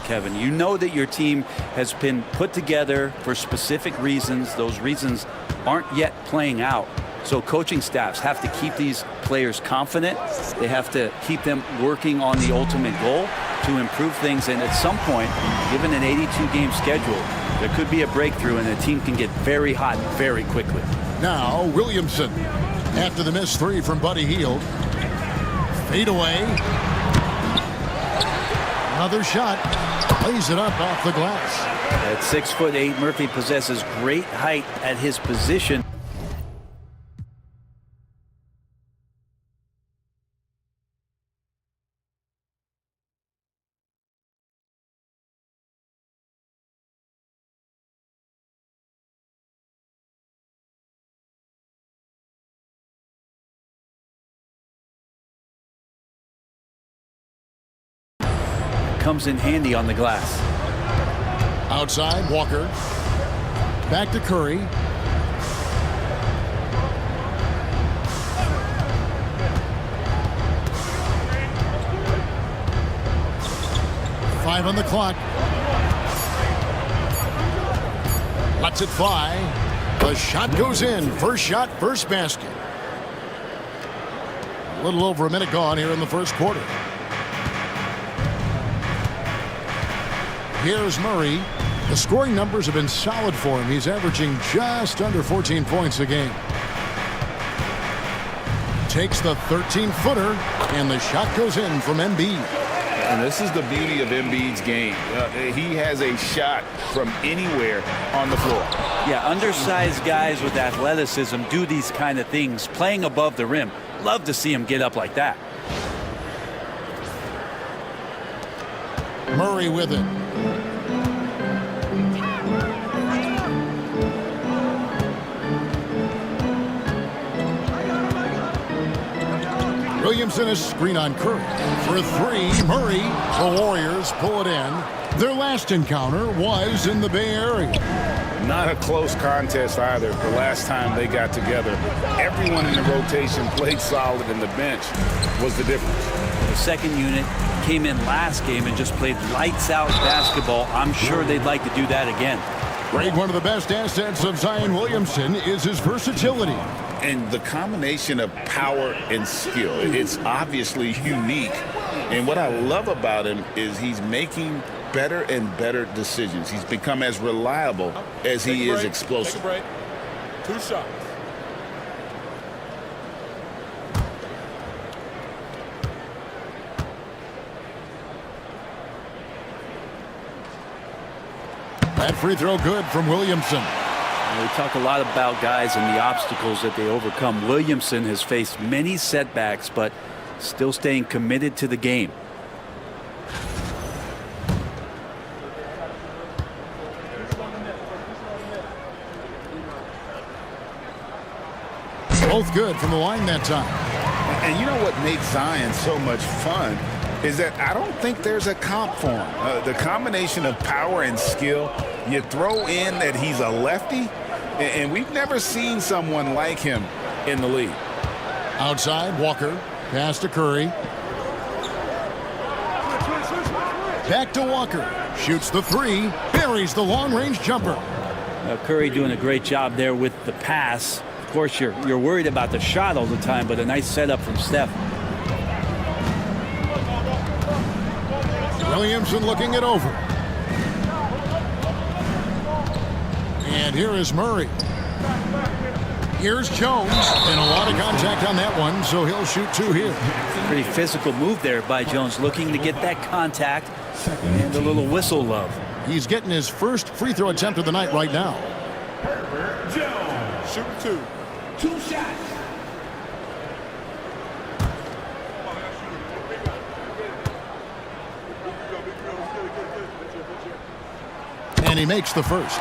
Kevin. You know that your team has been put together for specific reasons. Those reasons aren't yet playing out. So coaching staffs have to keep these players confident. They have to keep them working on the ultimate goal to improve things. And at some point, given an 82-game schedule, there could be a breakthrough and the team can get very hot very quickly. Now Williamson, after the missed three from Buddy Hield. Fade away. Another shot. Lays it up off the glass. At 6'8", Murphy possesses great height at his position. Comes in handy on the glass. Outside, Walker. Back to Curry. Five on the clock. Lets it fly. The shot goes in. First shot, first basket. A little over a minute gone here in the first quarter. Here's Murray. The scoring numbers have been solid for him. He's averaging just under 14 points a game. Takes the 13-footer, and the shot goes in from Embiid. And this is the beauty of Embiid's game. He has a shot from anywhere on the floor. Yeah, undersized guys with athleticism do these kind of things, playing above the rim. Love to see him get up like that. Murray with it. Williamson is screen on Curry. For three, Murray. The Warriors pull it in. Their last encounter was in the Bay Area. Not a close contest either the last time they got together. Everyone in the rotation played solid, and the bench was the difference. The second unit came in last game and just played lights out basketball. I'm sure they'd like to do that again. Grade one of the best assets of Zion Williamson is his versatility. And the combination of power and skill, it's obviously unique. And what I love about him is he's making better and better decisions. He's become as reliable as he is explosive. Take a break. 2 shots. That free throw good from Williamson. We talk a lot about guys and the obstacles that they overcome. Williamson has faced many setbacks, but still staying committed to the game. Both good from the line that time. And you know what makes Zion so much fun is that I don't think there's a comp for him. The combination of power and skill, you throw in that he's a lefty, and we've never seen someone like him in the league. Outside, Walker. Pass to Curry. Back to Walker. Shoots the three. Buries the long-range jumper. Curry doing a great job there with the pass. Of course, you're worried about the shot all the time, but a nice setup from Steph. Williamson looking it over. And here is Murray. Here's Jones. And a lot of contact on that one, so he'll shoot 2 here. Pretty physical move there by Jones, looking to get that contact and a little whistle love. He's getting his first free throw attempt of the night right now. Jones, shoot 2 shots. And he makes the first.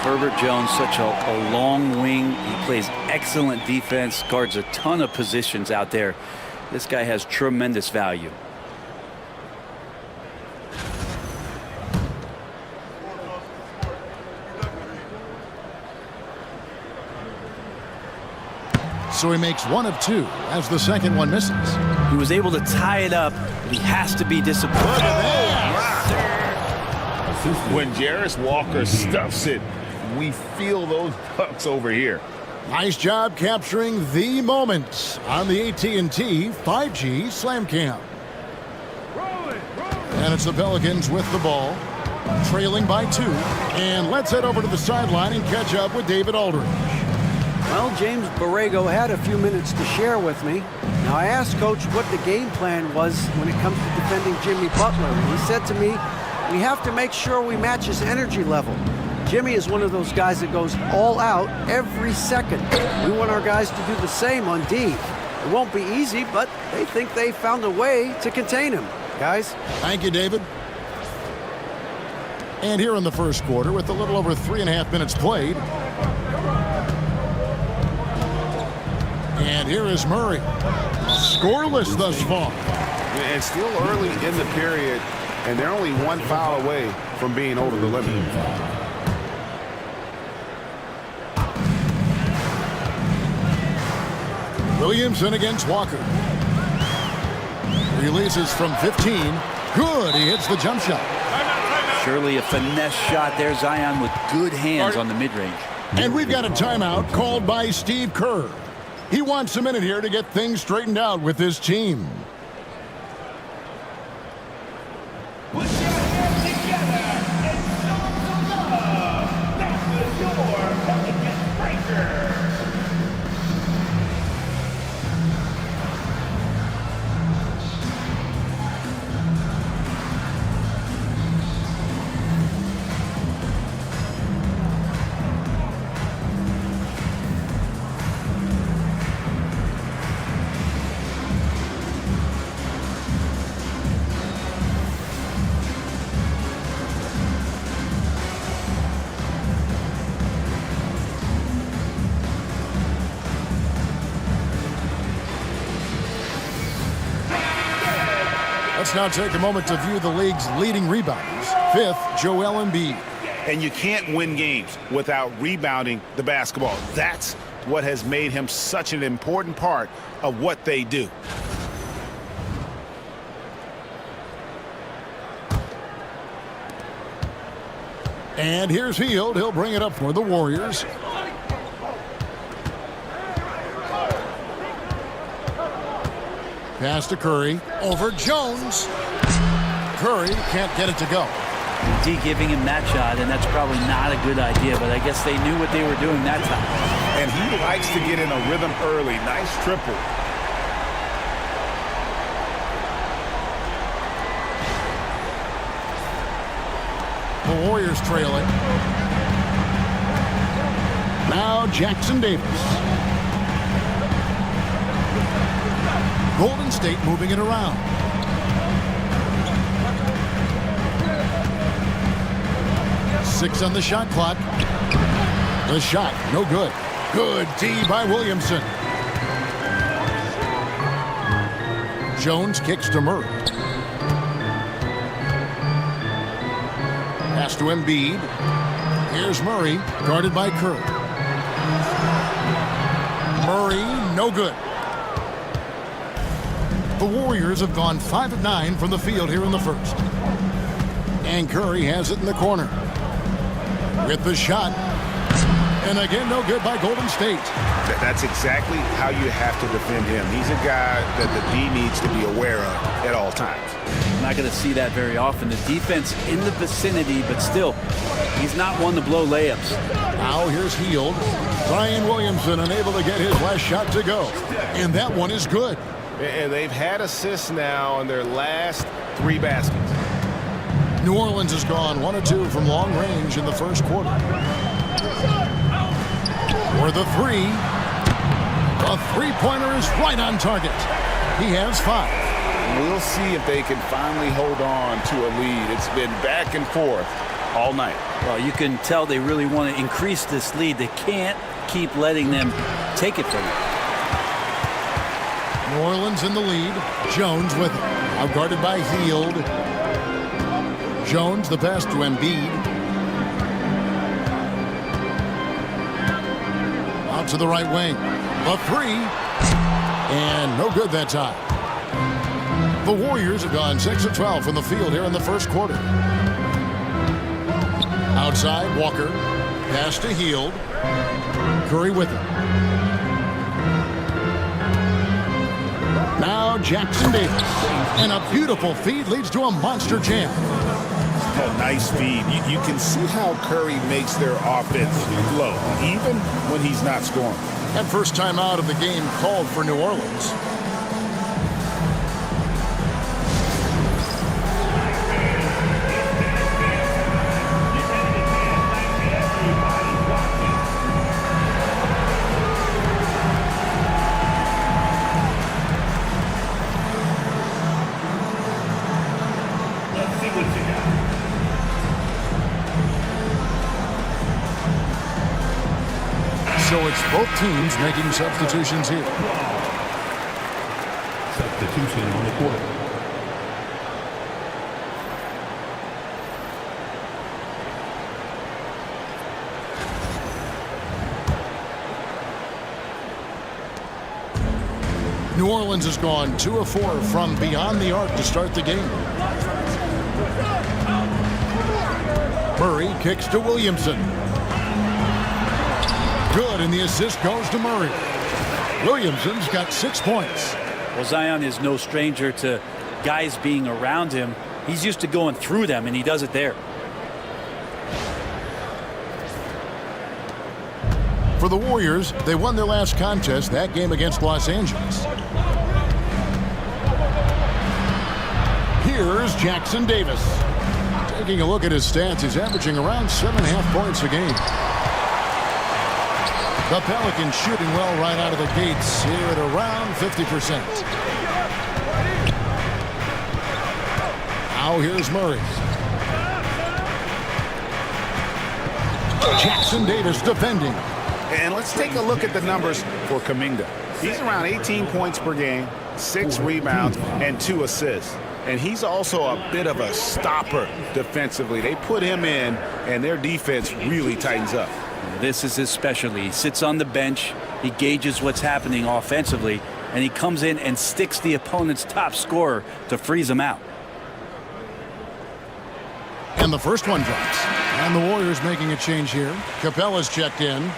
Herbert Jones, such a long wing. He plays excellent defense, guards a ton of positions out there. This guy has tremendous value. So he makes 1 of 2 as the second one misses. He was able to tie it up. He has to be disappointed. When Jarris Walker stuffs it, we feel those bucks over here. Nice job capturing the moments on the AT&T 5G Slam Cam. And it's the Pelicans with the ball, trailing by 2. And let's head over to the sideline and catch up with David Aldridge. Well, James Borrego had a few minutes to share with me. Now, I asked Coach what the game plan was when it comes to defending Jimmy Butler. He said to me, we have to make sure we match his energy level. Jimmy is one of those guys that goes all out every second. We want our guys to do the same on D. It won't be easy, but they think they found a way to contain him. Guys? Thank you, David. And here in the first quarter, with a little over 3.5 minutes played. And here is Murray. Scoreless thus far. And still early in the period, and they're only 1 foul away from being over the limit. Williamson against Walker. Releases from 15. Good. He hits the jump shot. Surely a finesse shot there. Zion with good hands on the mid-range. And we've got a timeout called by Steve Kerr. He wants a minute here to get things straightened out with his team. Let's now take a moment to view the league's leading rebounders. 5th, Joel Embiid. And you can't win games without rebounding the basketball. That's what has made him such an important part of what they do. And here's Hield. He'll bring it up for the Warriors. Pass to Curry. Over Jones. Curry can't get it to go. D giving him that shot, and that's probably not a good idea, but I guess they knew what they were doing that time. And he likes to get in a rhythm early. Nice triple. The Warriors trailing. Now Jackson Davis. Golden State moving it around. Six on the shot clock. The shot, no good. Good D by Williamson. Jones kicks to Murray. Pass to Embiid. Here's Murray, guarded by Kerr. Murray, no good. The Warriors have gone 5 of 9 from the field here in the first. And Curry has it in the corner. With the shot. And again, no good by Golden State. That's exactly how you have to defend him. He's a guy that the D needs to be aware of at all times. I'm not going to see that very often. The defense in the vicinity, but still, he's not one to blow layups. Now here's Hield. Brian Williamson unable to get his last shot to go. And that one is good. And they've had assists now in their last 3 baskets. New Orleans has gone 1 of 2 from long range in the first quarter. For the 3. The three-pointer is right on target. He has 5. We'll see if they can finally hold on to a lead. It's been back and forth all night. Well, you can tell they really want to increase this lead. They can't keep letting them take it from them. New Orleans in the lead. Jones with it. Now guarded by Hield. Jones, the pass to Embiid. Out to the right wing. The 3. And no good that time. The Warriors have gone 6 of 12 from the field here in the first quarter. Outside, Walker. Pass to Hield. Curry with it. Now Jackson Davis. And a beautiful feed leads to a monster jam. A nice feed. You can see how Curry makes their offense flow, even when he's not scoring. And first time out of the game called for New Orleans. So it's both teams making substitutions here. Substitution on the court. New Orleans has gone 2 of 4 from beyond the arc to start the game. Murray kicks to Williamson. Good, and the assist goes to Murray. Williamson's got 6 points. Well, Zion is no stranger to guys being around him. He's used to going through them, and he does it there. For the Warriors, they won their last contest, that game against Los Angeles. Here's Jackson Davis. Taking a look at his stats, he's averaging around 7.5 points a game. The Pelicans shooting well right out of the gates here at around 50%. Now here's Murray. Jackson Davis defending. And let's take a look at the numbers for Kuminga. He's around 18 points per game, 6 rebounds, and 2 assists. And he's also a bit of a stopper defensively. They put him in, and their defense really tightens up. This is his specialty. He sits on the bench, he gauges what's happening offensively, and he comes in and sticks the opponent's top scorer to freeze him out. And the first one drops. And the Warriors making a change here. Capella's checked in.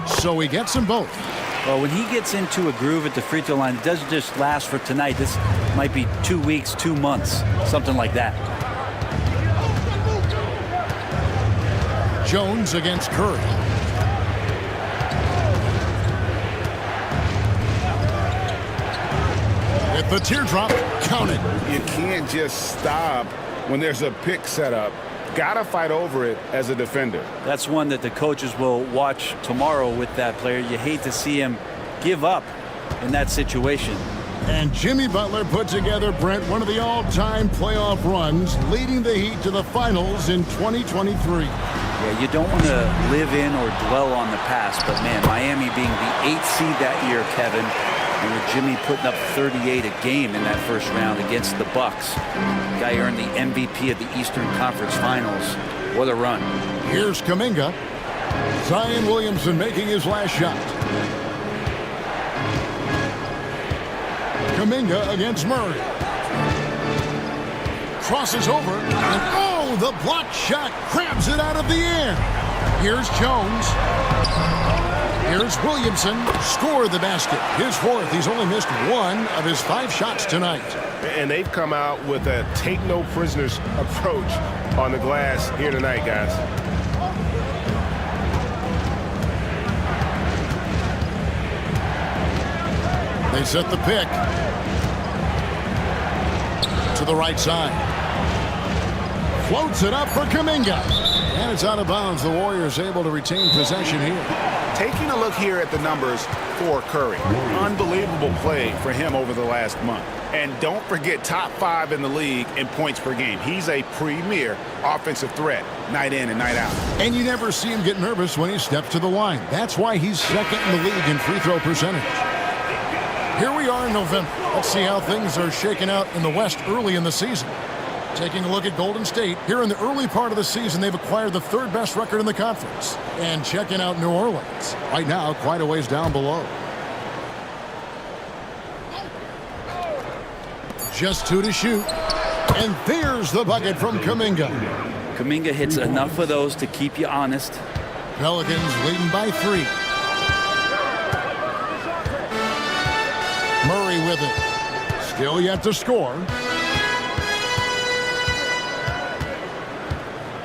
So he gets them both. Well, when he gets into a groove at the free throw line, it doesn't just last for tonight. This might be 2 weeks, 2 months, something like that. Jones against Curry. With the teardrop, counted. You can't just stop when there's a pick set up. Gotta fight over it as a defender. That's one that the coaches will watch tomorrow with that player. You hate to see him give up in that situation. And Jimmy Butler put together, Brent, one of the all-time playoff runs, leading the Heat to the finals in 2023. Yeah, you don't want to live in or dwell on the past, but man, Miami being the 8th seed that year, Kevin, and with Jimmy putting up 38 a game in that first round against the Bucks. Guy earned the MVP of the Eastern Conference Finals. What a run. Here's Kuminga. Zion Williamson making his last shot. Kuminga against Murray. Crosses over, and oh, the block shot crabs it out of the air. Here's Jones. Here's Williamson. Scored the basket. His 4th. He's only missed 1 of his 5 shots tonight. And they've come out with a take-no-prisoners approach on the glass here tonight, guys. They set the pick to the right side. Floats it up for Kuminga. And it's out of bounds. The Warriors able to retain possession here. Taking a look here at the numbers for Curry. Unbelievable play for him over the last month. And don't forget, top 5 in the league in points per game. He's a premier offensive threat, night in and night out. And you never see him get nervous when he steps to the line. That's why he's 2nd in the league in free throw percentage. Here we are in November. Let's see how things are shaking out in the West early in the season. Taking a look at Golden State, here in the early part of the season, they've acquired the third best record in the conference. And checking out New Orleans, right now quite a ways down below. Just 2 to shoot. And there's the bucket from Kuminga. Kuminga hits enough of those to keep you honest. Pelicans leading by 3. Murray with it. Still yet to score.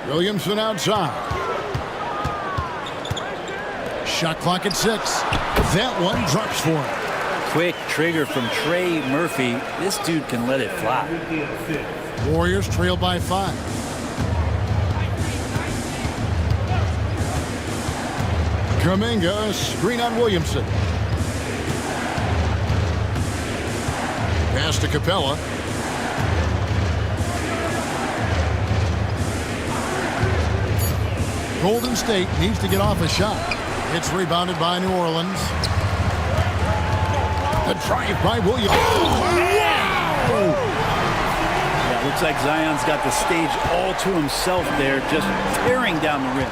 Williamson outside. Shot clock at 6. That one drops for him. Quick trigger from Trey Murphy. This dude can let it fly. Warriors trail by 5. Kuminga, screen on Williamson. Pass to Capella. Golden State needs to get off a shot. It's rebounded by New Orleans. The drive by Williams. Yeah, looks like Zion's got the stage all to himself there, just tearing down the rim.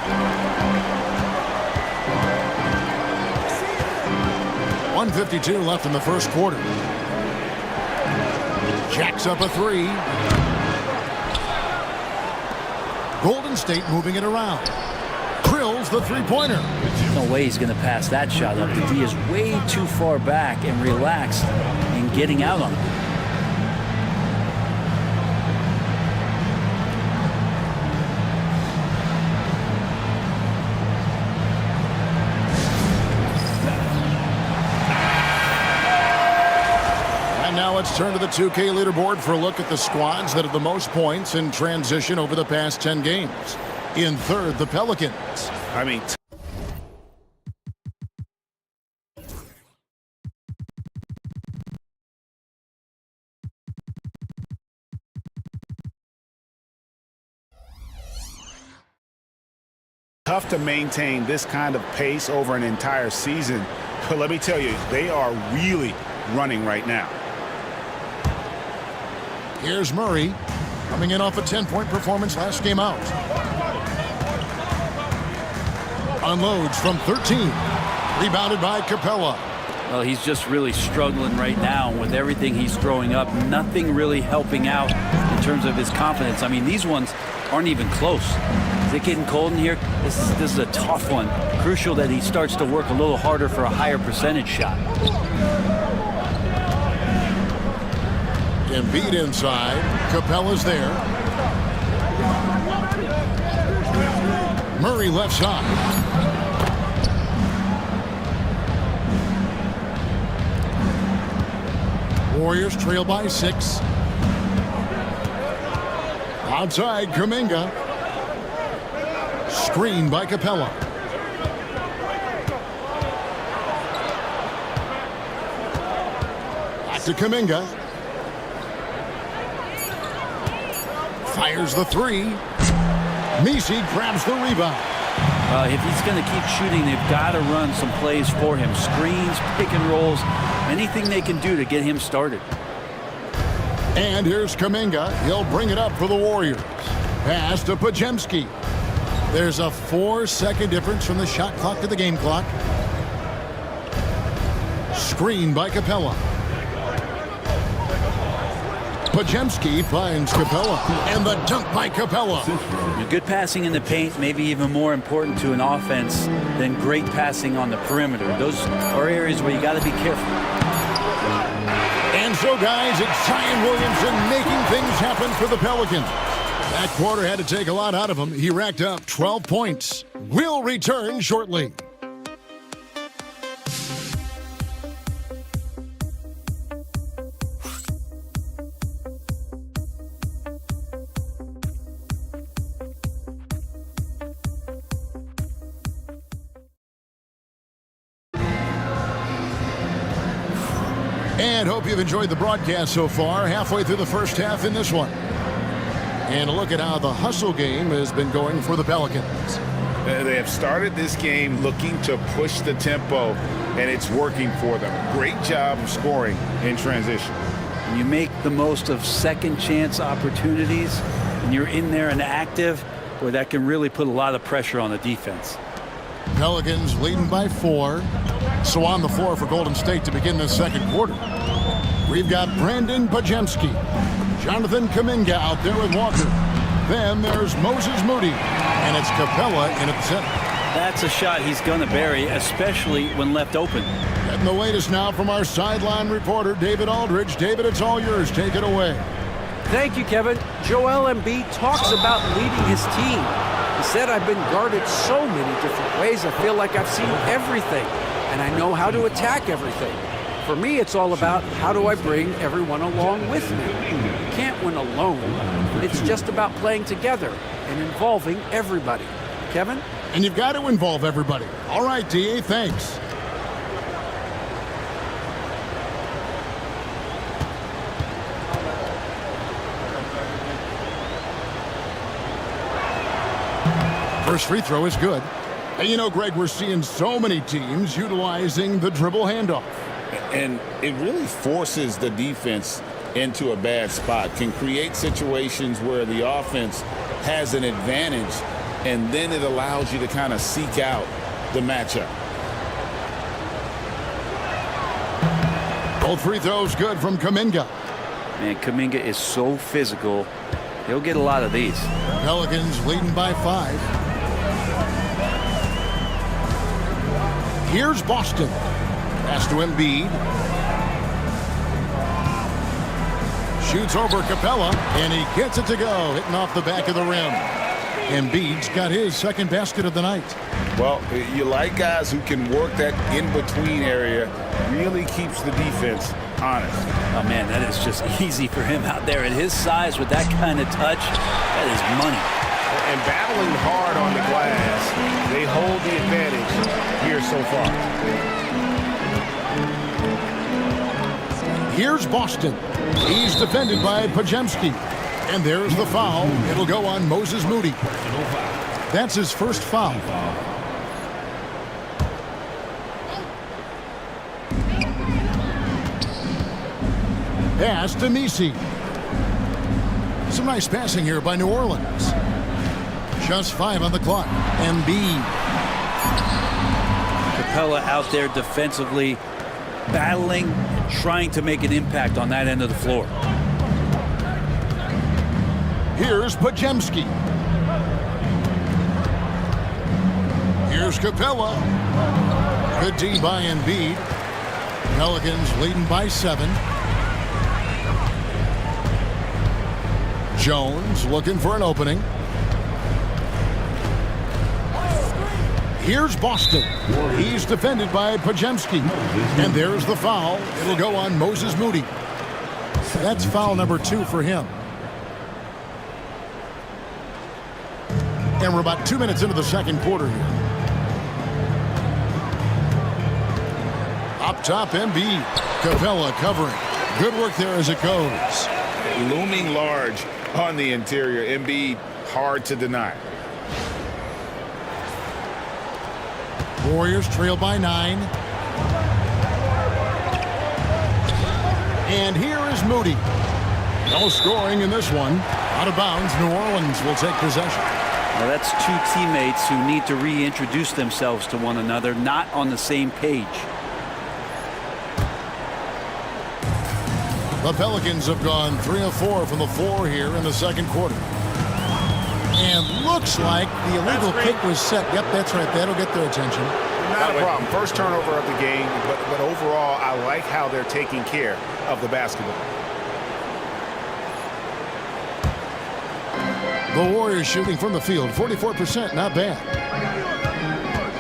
1:52 left in the first quarter. Jacks up a 3. Golden State moving it around. Drills the three-pointer. No way he's going to pass that shot up. The D is way too far back and relaxed in getting out on it. And now let's turn to the 2K leaderboard for a look at the squads that have the most points in transition over the past 10 games. In third, the Pelicans. I mean, tough to maintain this kind of pace over an entire season. But let me tell you, they are really running right now. Here's Murray, coming in off a 10-point performance last game out. Unloads from 13. Rebounded by Capella. Well, he's just really struggling right now with everything he's throwing up. Nothing really helping out in terms of his confidence. I mean, these ones aren't even close. Is it getting cold in here? This is a tough one. Crucial that he starts to work a little harder for a higher percentage shot. Embiid inside. Capella's there. Murray left side. Warriors trail by 6. Outside, Kuminga. Screen by Capella. Back to Kuminga. Fires the 3. Messi grabs the rebound. If he's going to keep shooting, they've got to run some plays for him. Screens, pick and rolls, anything they can do to get him started. And here's Kuminga. He'll bring it up for the Warriors. Pass to Pajemski. There's a 4-second difference from the shot clock to the game clock. Screen by Capella. Pajemski finds Capella. And the dunk by Capella. Good passing in the paint, maybe even more important to an offense than great passing on the perimeter. Those are areas where you got to be careful. And so, guys, it's Zion Williamson making things happen for the Pelicans. That quarter had to take a lot out of him. He racked up 12 points. We'll return shortly. And hope you've enjoyed the broadcast so far. Halfway through the first half in this one. And a look at how the hustle game has been going for the Pelicans. They have started this game looking to push the tempo, and it's working for them. Great job of scoring in transition. and you make the most of second chance opportunities, and you're in there and active, boy, that can really put a lot of pressure on the defense. Pelicans leading by 4. So on the floor for Golden State to begin this second quarter, we've got Brandon Pajemski, Jonathan Kuminga out there with Walker. Then there's Moses Moody, and it's Capella in at the center. That's a shot he's going to bury, especially when left open. Getting the latest now from our sideline reporter, David Aldridge. David, it's all yours. Take it away. Thank you, Kevin. Joel Embiid talks about leading his team. He said, I've been guarded so many different ways. I feel like I've seen everything, and I know how to attack everything. For me, it's all about how do I bring everyone along with me. You can't win alone. It's just about playing together and involving everybody. Kevin? And you've got to involve everybody. All right, D.A., thanks. First free throw is good. And you know, Greg, we're seeing so many teams utilizing the dribble handoff. And it really forces the defense into a bad spot, can create situations where the offense has an advantage, and then it allows you to kind of seek out the matchup. Both free throws good from Kuminga. Man, Kuminga is so physical. He'll get a lot of these. Pelicans leading by 5. Here's Boston. Pass to Embiid. Shoots over Capella, and he gets it to go, hitting off the back of the rim. Embiid's got his second basket of the night. Well, you like guys who can work that in-between area, really keeps the defense honest. Oh, man, that is just easy for him out there. At his size, with that kind of touch, that is money. And battling hard on the glass, they hold the advantage here so far. Here's Boston. He's defended by Pajemski. And there's the foul. It'll go on Moses Moody. That's his first foul. Pass to Messi. Some nice passing here by New Orleans. Just 5 on the clock. Embiid. Capella out there defensively, battling, trying to make an impact on that end of the floor. Here's Pajemski. Here's Capella. Good D by Embiid. Pelicans leading by 7. Jones looking for an opening. Here's Boston. He's defended by Pajemski. And there's the foul. It'll go on Moses Moody. That's foul number 2 for him. And we're about 2 minutes into the second quarter here. Up top, Embiid. Capella covering. Good work there as it goes. Looming large on the interior. Embiid, hard to deny. Warriors trail by 9. And here is Moody. No scoring in this one. Out of bounds, New Orleans will take possession. Well, that's two teammates who need to reintroduce themselves to one another, not on the same page. The Pelicans have gone 3 of 4 from the floor here in the second quarter. And looks like the illegal kick was set. Yep, that's right. That'll get their attention. Not a problem. First turnover of the game, but overall, I like how they're taking care of the basketball. The Warriors shooting from the field, 44%, not bad.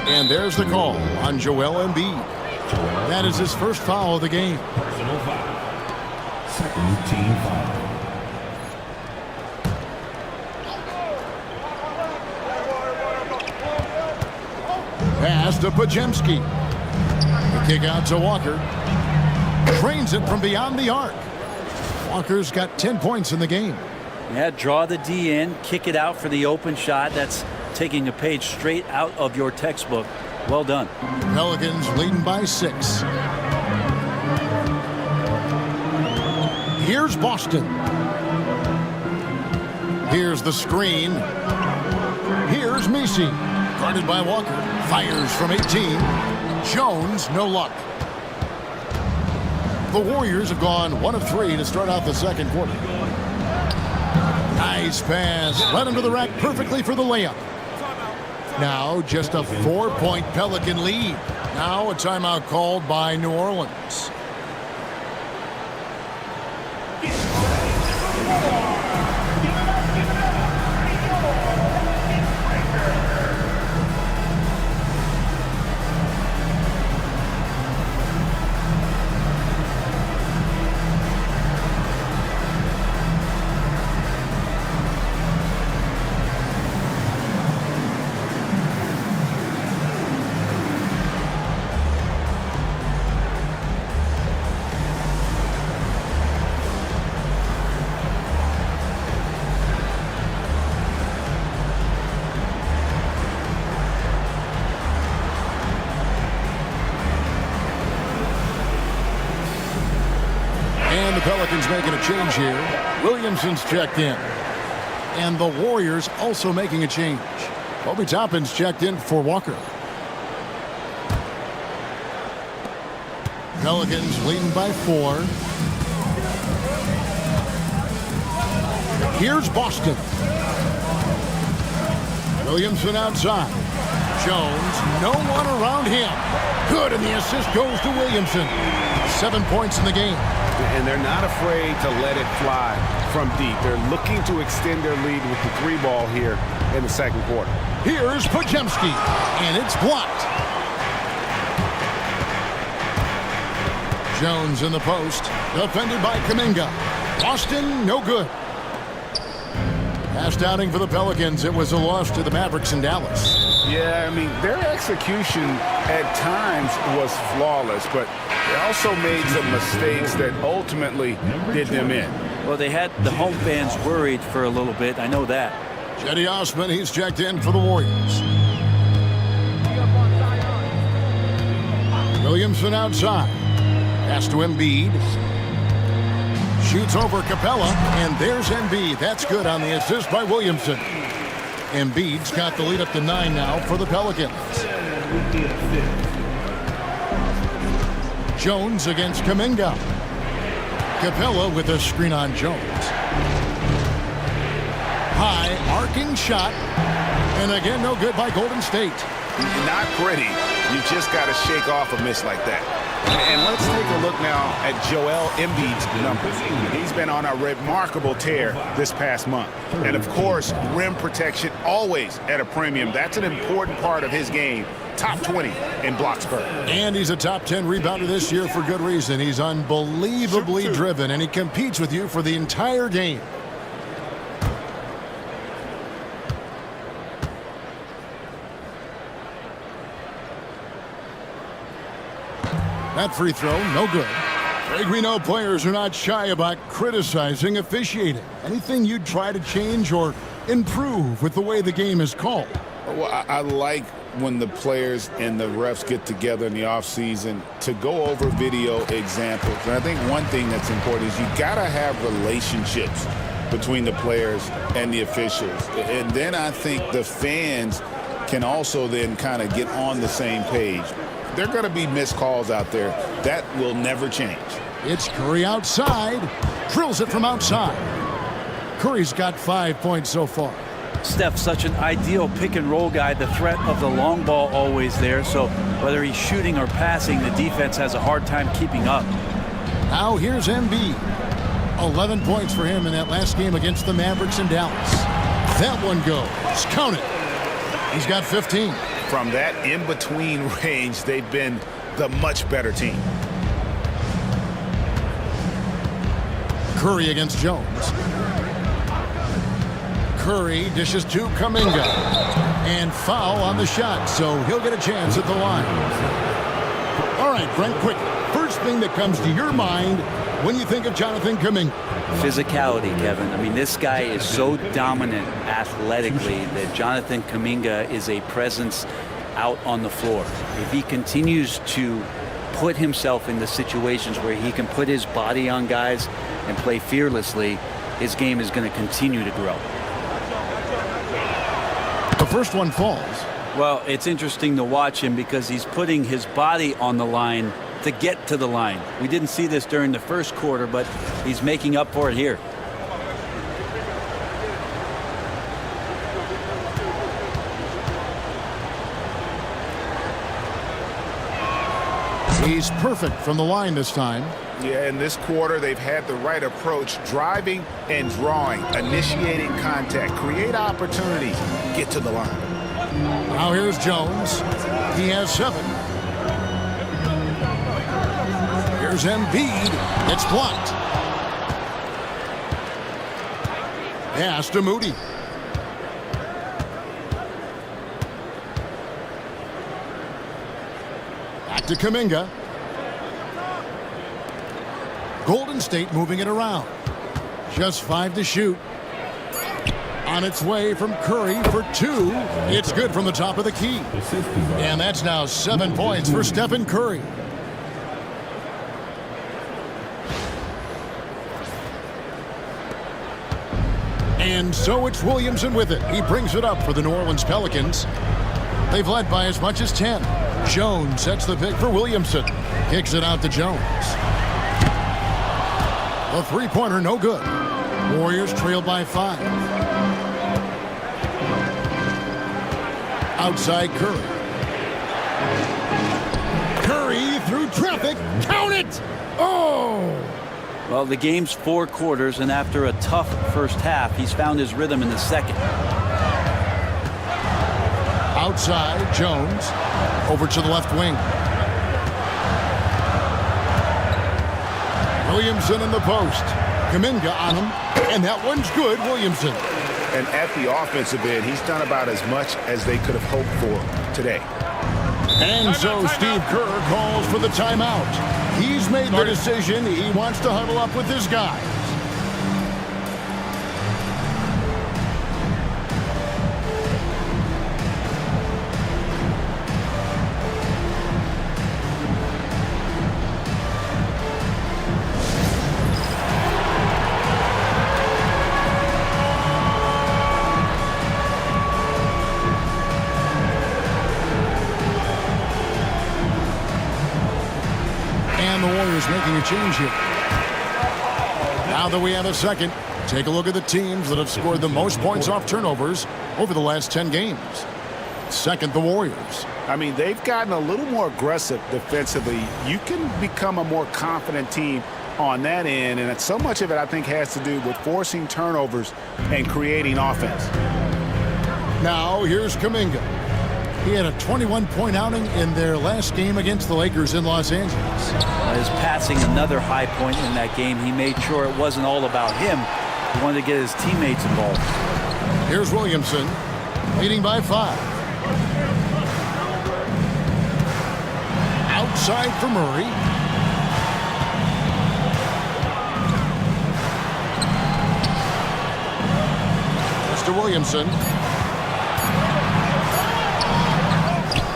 And there's the call on Joel Embiid. That is his first foul of the game. Personal foul. Second team foul. Pass to Pajemski. The kick out to Walker. Trains it from beyond the arc. Walker's got 10 points in the game. Yeah, draw the D in, kick it out for the open shot. That's taking a page straight out of your textbook. Well done. Pelicans leading by 6. Here's Boston. Here's the screen. Here's Messi. Guarded by Walker. Fires from 18. Jones, no luck. The Warriors have gone 1 of 3 to start out the second quarter. Nice pass. Led him to the rack perfectly for the layup. Now just a 4-point Pelican lead. Now a timeout called by New Orleans. And the Pelicans making a change here. Williamson's checked in. And the Warriors also making a change. Obi Toppin's checked in for Walker. Pelicans leading by 4. Here's Boston. Williamson outside. Jones, no one around him. Good, and the assist goes to Williamson. 7 points in the game. And they're not afraid to let it fly from deep. They're looking to extend their lead with the 3 ball here in the second quarter. Here's Podziemski, and it's blocked. Jones in the post, defended by Kuminga. Boston, no good. Last outing for the Pelicans, it was a loss to the Mavericks in Dallas. Yeah, I mean, their execution at times was flawless, but they also made some mistakes that ultimately did them in. Well, they had the home fans worried for a little bit. I know that. Cedi Osman, he's checked in for the Warriors. Williamson outside. Pass to Embiid. Shoots over Capella, and there's Embiid. That's good on the assist by Williamson. Embiid's got the lead up to 9 now for the Pelicans. Jones against Kuminga. Capella with a screen on Jones. High arcing shot, and again no good by Golden State. Not pretty. You just got to shake off a miss like that. And let's take a look now at Joel Embiid's numbers. He's been on a remarkable tear this past month. And of course, rim protection always at a premium. That's an important part of his game. Top 20 in blocks per. And he's a top 10 rebounder this year for good reason. He's unbelievably driven, and he competes with you for the entire game. That free throw, no good. Craig, we know players are not shy about criticizing officiating. Anything you'd try to change or improve with the way the game is called? Well, I like when the players and the refs get together in the offseason to go over video examples. And I think one thing that's important is you got to have relationships between the players and the officials. And then I think the fans can also then kind of get on the same page. There are going to be missed calls out there. That will never change. It's Curry outside. Drills it from outside. Curry's got 5 points so far. Steph, such an ideal pick and roll guy. The threat of the long ball always there. So whether he's shooting or passing, the defense has a hard time keeping up. Now here's Embiid. 11 points for him in that last game against the Mavericks in Dallas. That one goes. Count it. He's got 15. From that in-between range, they've been the much better team. Curry against Jones. Curry dishes to Kuminga. And foul on the shot, so he'll get a chance at the line. All right, Brent, quick. First thing that comes to your mind when you think of Jonathan Kuminga. Physicality, Kevin. I mean, this guy is so dominant athletically that Jonathan Kuminga is a presence out on the floor. If he continues to put himself into situations where he can put his body on guys, and play fearlessly, his game is going to continue to grow. The first one falls. Well, it's interesting to watch him because he's putting his body on the line to get to the line. We didn't see this during the first quarter, but he's making up for it here. He's perfect from the line this time. Yeah, in this quarter, they've had the right approach, driving and drawing, initiating contact, create opportunities, get to the line. Now here's Jones. He has 7. Here's Embiid. It's blocked. Pass to Moody. Back to Kuminga. Golden State moving it around. Just 5 to shoot. On its way from Curry for 2. It's good from the top of the key. And that's now 7 points for Stephen Curry. And so it's Williamson with it. He brings it up for the New Orleans Pelicans. They've led by as much as 10. Jones sets the pick for Williamson. Kicks it out to Jones. A three-pointer, no good. Warriors trail by 5. Outside Curry. Curry through traffic. Count it! Oh! Well, the game's 4 quarters, and after a tough first half, he's found his rhythm in the second. Outside, Jones. Over to the left wing. Williamson in the post. Kuminga on him, and that one's good, Williamson. And at the offensive end, he's done about as much as they could have hoped for today. And so Steve Kerr calls for the timeout. He's made the decision. He wants to huddle up with his guys. Making a change here. Now that we have a second, take a look at the teams that have scored the most points off turnovers over the last 10 games. Second, the Warriors. I mean, they've gotten a little more aggressive defensively. You can become a more confident team on that end, and so much of it, I think, has to do with forcing turnovers and creating offense. Now, here's Kuminga. He had a 21-point outing in their last game against the Lakers in Los Angeles. His passing, another high point in that game. He made sure it wasn't all about him. He wanted to get his teammates involved. Here's Williamson, leading by 5. Outside for Murray. Mr. Williamson.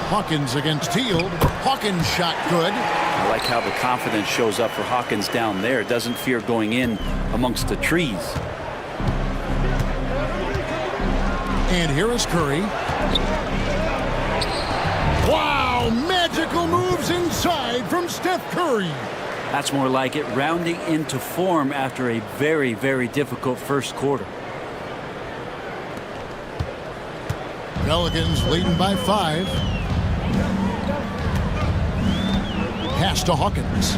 Hawkins against Teal. Hawkins shot good. I like how the confidence shows up for Hawkins down there. Doesn't fear going in amongst the trees. And here is Curry. Wow, magical moves inside from Steph Curry. That's more like it, rounding into form after a very, very difficult first quarter. Pelicans leading by 5. Pass to Hawkins.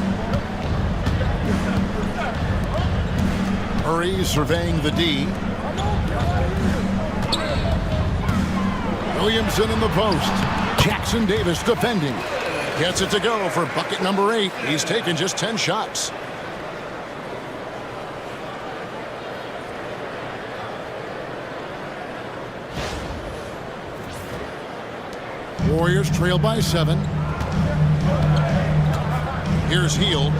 Murray surveying the D. Williamson in the post. Jackson Davis defending. Gets it to go for bucket number 8. He's taken just 10 shots. Warriors trail by 7. Here's Hield.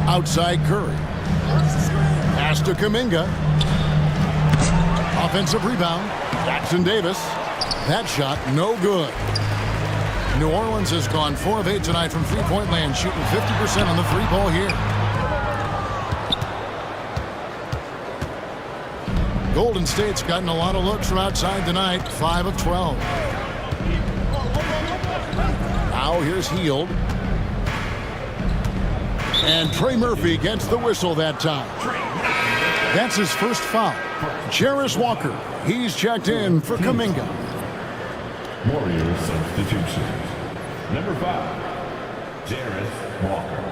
Outside Curry. Pass to Kuminga. Offensive rebound. Jackson Davis. That shot no good. New Orleans has gone 4 of 8 tonight from three-point land, shooting 50% on the three ball here. Golden State's gotten a lot of looks from outside tonight, 5 of 12. Now here's Hield. And Trey Murphy gets the whistle that time. That's his first foul. Jarris Walker, he's checked in for Kuminga. Warriors substitution. Number 5, Jarris Walker.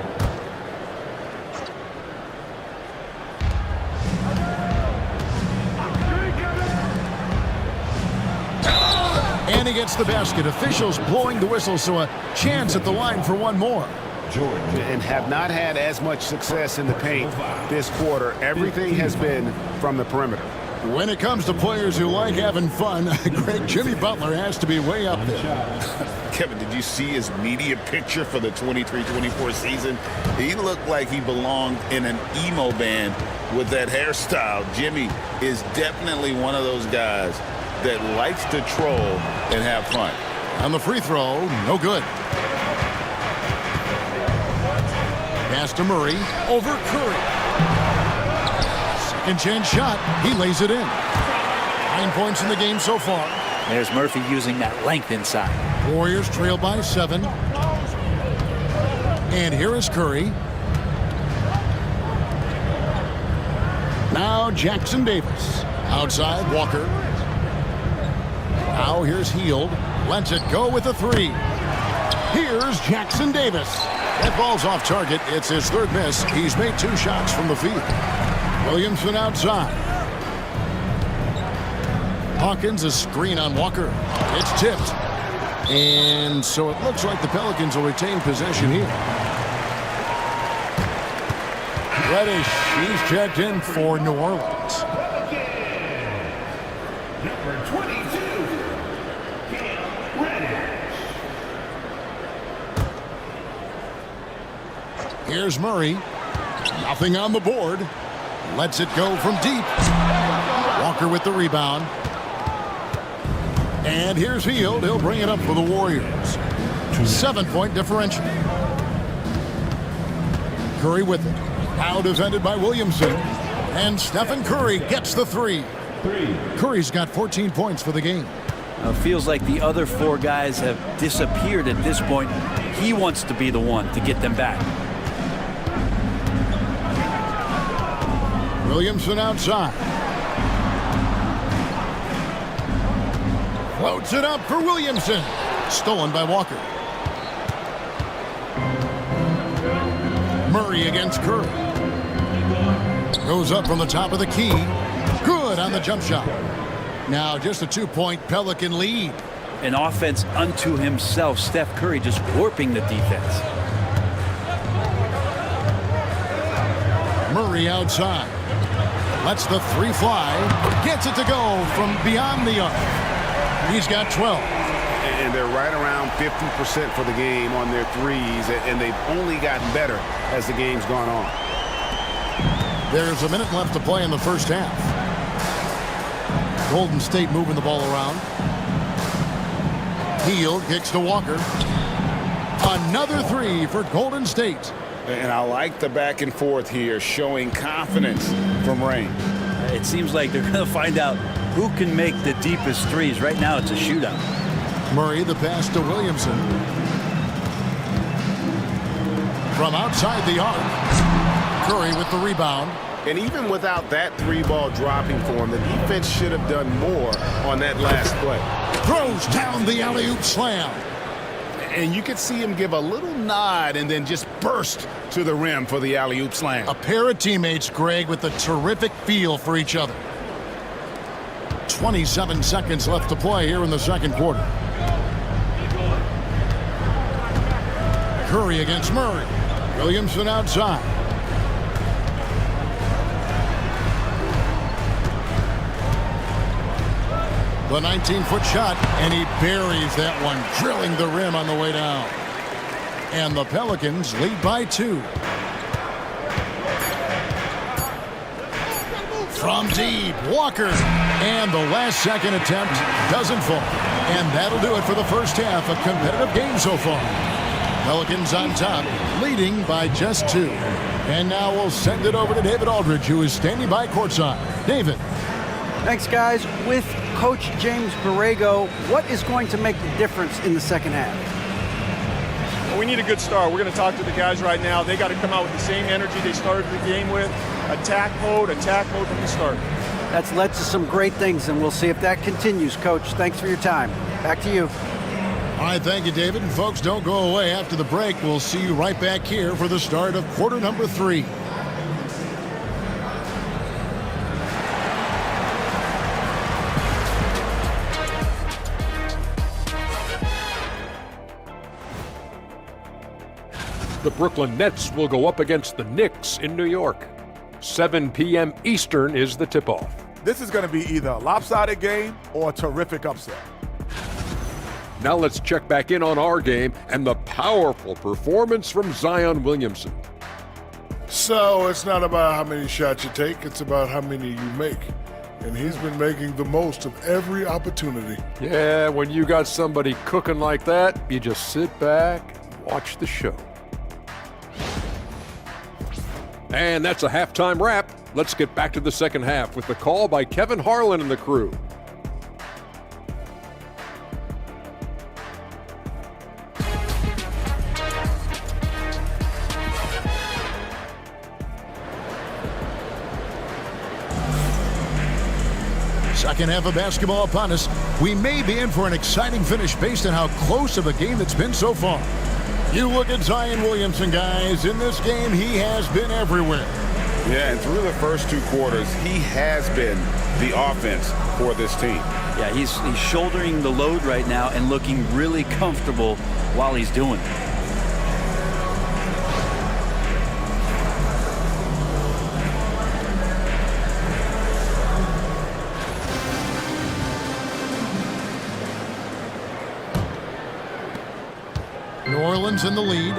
And he gets the basket. Officials blowing the whistle, so a chance at the line for one more. Jordan. And have not had as much success in the paint this quarter. Everything has been from the perimeter. When it comes to players who like having fun, Greg, Jimmy Butler has to be way up there. Kevin, did you see his media picture for the 23-24 season? He looked like he belonged in an emo band with that hairstyle. Jimmy is definitely one of those guys that likes to troll and have fun. On the free throw, no good. Pass to Murray, over Curry. Second chance shot, he lays it in. 9 points in the game so far. There's Murphy using that length inside. Warriors trail by 7. And here is Curry. Now Jackson Davis. Outside, Walker. Now here's Hield. Lets it go with a 3. Here's Jackson Davis. That ball's off target. It's his third miss. He's made 2 shots from the field. Williamson outside. Hawkins, a screen on Walker. It's tipped. And so it looks like the Pelicans will retain possession here. Reddish, he's checked in for New Orleans. Number 22, Here's Murray. Nothing on the board. Lets it go from deep. Walker with the rebound. And here's Hield. He'll bring it up for the Warriors. 7-point differential. Curry with it. Now defended by Williamson. And Stephen Curry gets the 3. Curry's got 14 points for the game. Feels like the other 4 guys have disappeared at this point. He wants to be the one to get them back. Williamson outside. Floats it up for Williamson. Stolen by Walker. Murray against Curry. Goes up from the top of the key. Good on the jump shot. Now just a 2-point Pelican lead. An offense unto himself. Steph Curry just warping the defense. Murray outside. Lets the 3 fly. Gets it to go from beyond the arc. He's got 12. And they're right around 50% for the game on their threes. And they've only gotten better as the game's gone on. There's a minute left to play in the first half. Golden State moving the ball around. Hield kicks to Walker. Another 3 for Golden State. And I like the back and forth here, showing confidence from Rain. It seems like they're going to find out who can make the deepest threes. Right now it's a shootout. Murray the pass to Williamson. From outside the arc. Curry with the rebound. And even without that 3-ball dropping for him, the defense should have done more on that last play. Throws down the alley-oop slam. And you could see him give a little nod and then just burst to the rim for the alley-oop slam. A pair of teammates, Greg, with a terrific feel for each other. 27 seconds left to play here in the second quarter. Curry against Murray. Williamson outside. The 19-foot shot, and he buries that one, drilling the rim on the way down. And the Pelicans lead by 2. From deep, Walker. And the last second attempt doesn't fall. And that'll do it for the first half. A competitive game so far. Pelicans on top, leading by just 2. And now we'll send it over to David Aldridge, who is standing by courtside. David. Thanks, guys. With Coach James Borrego, what is going to make the difference in the second half? Well, we need a good start. We're going to talk to the guys right now. They got to come out with the same energy they started the game with. Attack mode from the start. That's led to some great things, and we'll see if that continues. Coach, thanks for your time. Back to you. All right, thank you, David. And folks, don't go away. After the break, we'll see you right back here for the start of quarter number 3. The Brooklyn Nets will go up against the Knicks in New York. 7 p.m. Eastern is the tip-off. This is going to be either a lopsided game or a terrific upset. Now let's check back in on our game and the powerful performance from Zion Williamson. So it's not about how many shots you take, it's about how many you make. And he's been making the most of every opportunity. Yeah, when you got somebody cooking like that, you just sit back and watch the show. And that's a halftime wrap. Let's get back to the second half with the call by Kevin Harlan and the crew. Second half of basketball upon us. We may be in for an exciting finish based on how close of a game it's been so far. You look at Zion Williamson, guys. In this game, he has been everywhere. Yeah, and through the first 2 quarters, he has been the offense for this team. Yeah, he's shouldering the load right now and looking really comfortable while he's doing it. New Orleans in the lead.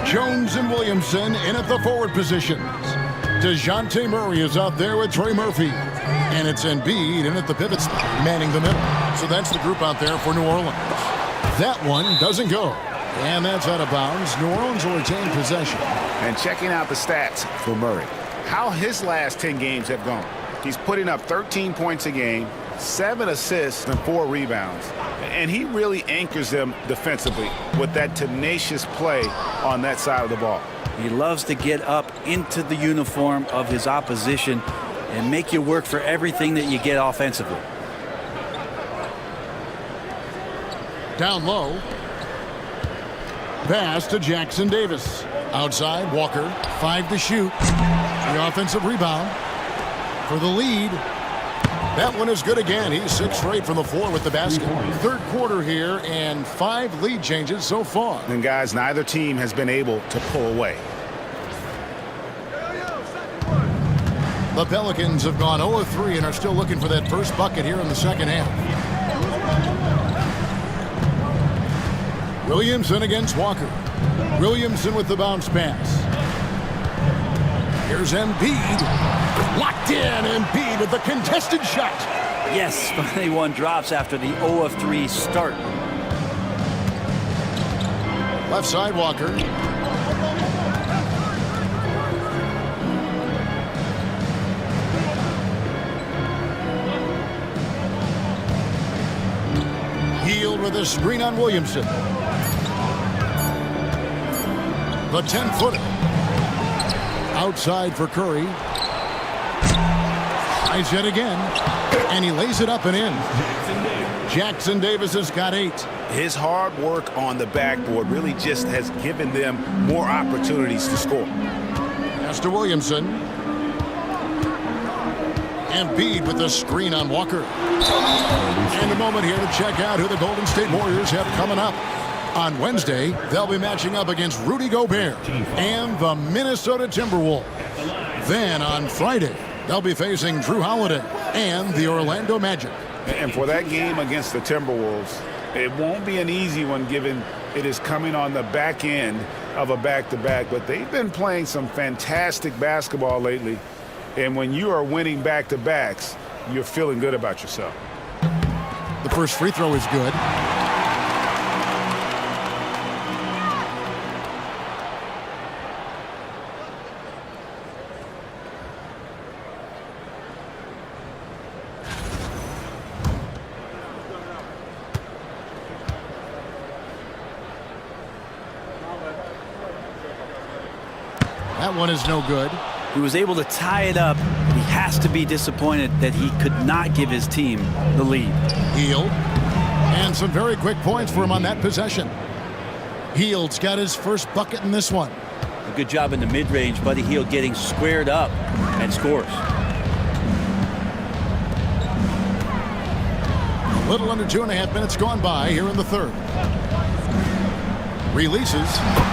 Jones and Williamson in at the forward positions. DeJounte Murray is out there with Trey Murphy. And it's Embiid in at the pivot spot, manning the middle. So that's the group out there for New Orleans. That one doesn't go. And that's out of bounds. New Orleans will retain possession. And checking out the stats for Murray. How his last 10 games have gone. He's putting up 13 points a game, 7 assists, and 4 rebounds. And he really anchors them defensively with that tenacious play on that side of the ball. He loves to get up into the uniform of his opposition and make you work for everything that you get offensively. Down low. Pass to Jackson Davis. Outside, Walker. 5 to shoot. The offensive rebound for the lead. That one is good again. He's 6 straight from the floor with the basket. Third quarter here and 5 lead changes so far. And guys, neither team has been able to pull away. The Pelicans have gone 0-3 and are still looking for that first bucket here in the second half. Williamson against Walker. Williamson with the bounce pass. Here's Embiid. Locked in. Embiid with the contested shot. Yes, finally one drops after the 0-3 start. Left side, Walker. Hield with a screen on Williamson. The 10-footer. Outside for Curry. Tries yet again. And he lays it up and in. Jackson Davis has got 8. His hard work on the backboard really just has given them more opportunities to score. Pass to Williamson. Embiid with the screen on Walker. And a moment here to check out who the Golden State Warriors have coming up. On Wednesday, they'll be matching up against Rudy Gobert and the Minnesota Timberwolves. Then on Friday, they'll be facing Drew Holiday and the Orlando Magic. And for that game against the Timberwolves, it won't be an easy one given it is coming on the back end of a back-to-back. But they've been playing some fantastic basketball lately. And when you are winning back-to-backs, you're feeling good about yourself. The first free throw is good. That one is no good. He was able to tie it up. He has to be disappointed that he could not give his team the lead. Hield. And some very quick points for him on that possession. Hield's got his first bucket in this one. A good job in the mid-range. Buddy Hield getting squared up and scores. A little under 2.5 minutes gone by here in the third. Releases.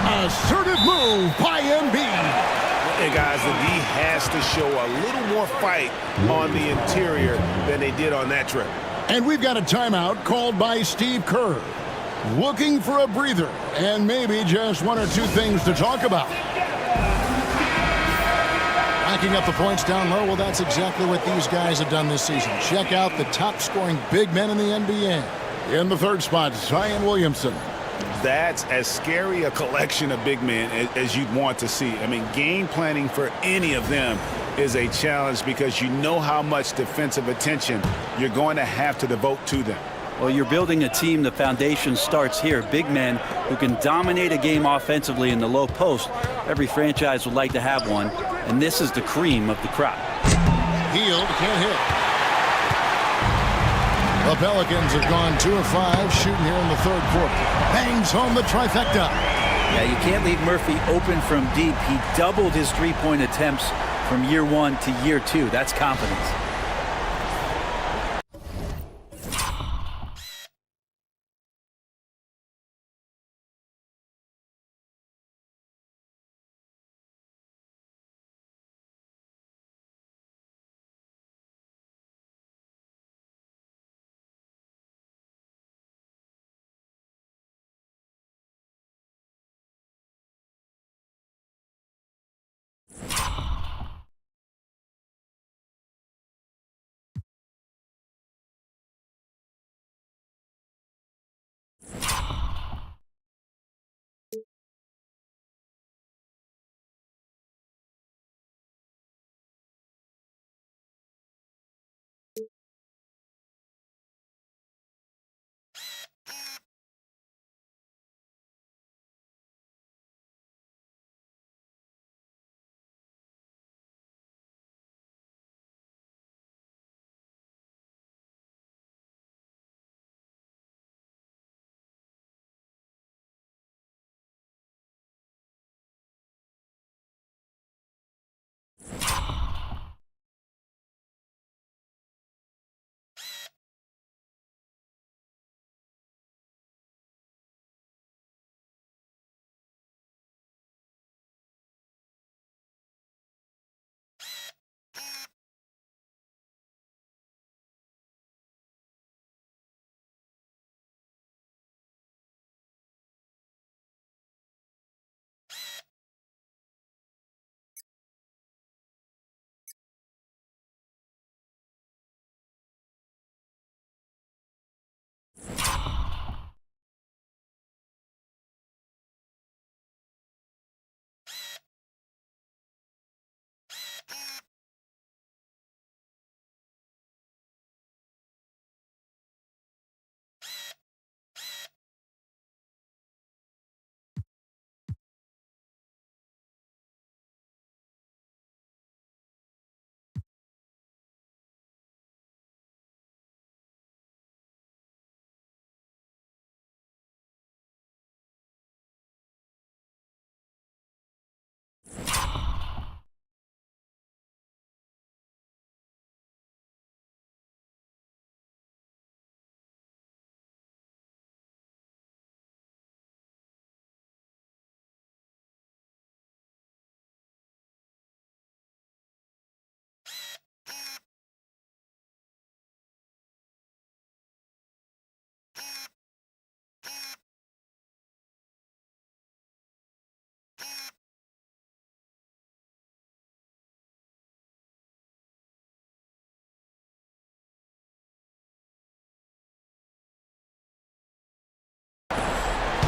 Assertive move by Embiid. Hey guys, the D has to show a little more fight on the interior than they did on that trip. And we've got a timeout called by Steve Kerr. Looking for a breather and maybe just one or two things to talk about. Racking up the points down low, well, that's exactly what these guys have done this season. Check out the top-scoring big men in the NBA. In the third spot, Zion Williamson. That's as scary a collection of big men as you'd want to see. I mean, game planning for any of them is a challenge because you know how much defensive attention you're going to have to devote to them. Well, you're building a team. The foundation starts here. Big men who can dominate a game offensively in the low post. Every franchise would like to have one, and this is the cream of the crop. Hield can't hit. The Pelicans have gone 2 of 5 shooting here in the third quarter. Bangs home the trifecta. Yeah, you can't leave Murphy open from deep. He doubled his three-point attempts from year 1 to year 2. That's confidence.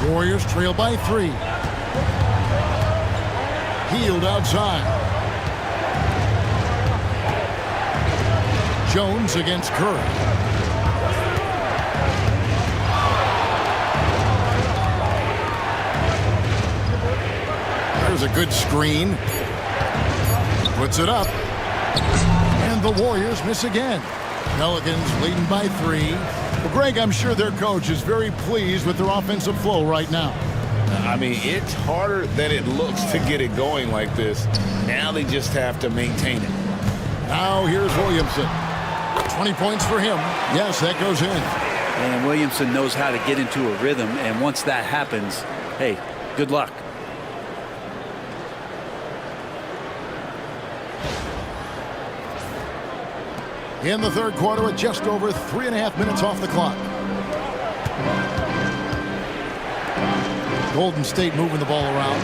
Warriors trail by 3. Hield outside. Jones against Curry. There's a good screen. Puts it up. And the Warriors miss again. Pelicans leading by 3. Well, Greg, I'm sure their coach is very pleased with their offensive flow right now. I mean, it's harder than it looks to get it going like this. Now they just have to maintain it. Now here's Williamson. 20 points for him. Yes, that goes in. And Williamson knows how to get into a rhythm, and once that happens, hey, good luck. In the third quarter with just over 3.5 minutes off the clock. Golden State moving the ball around.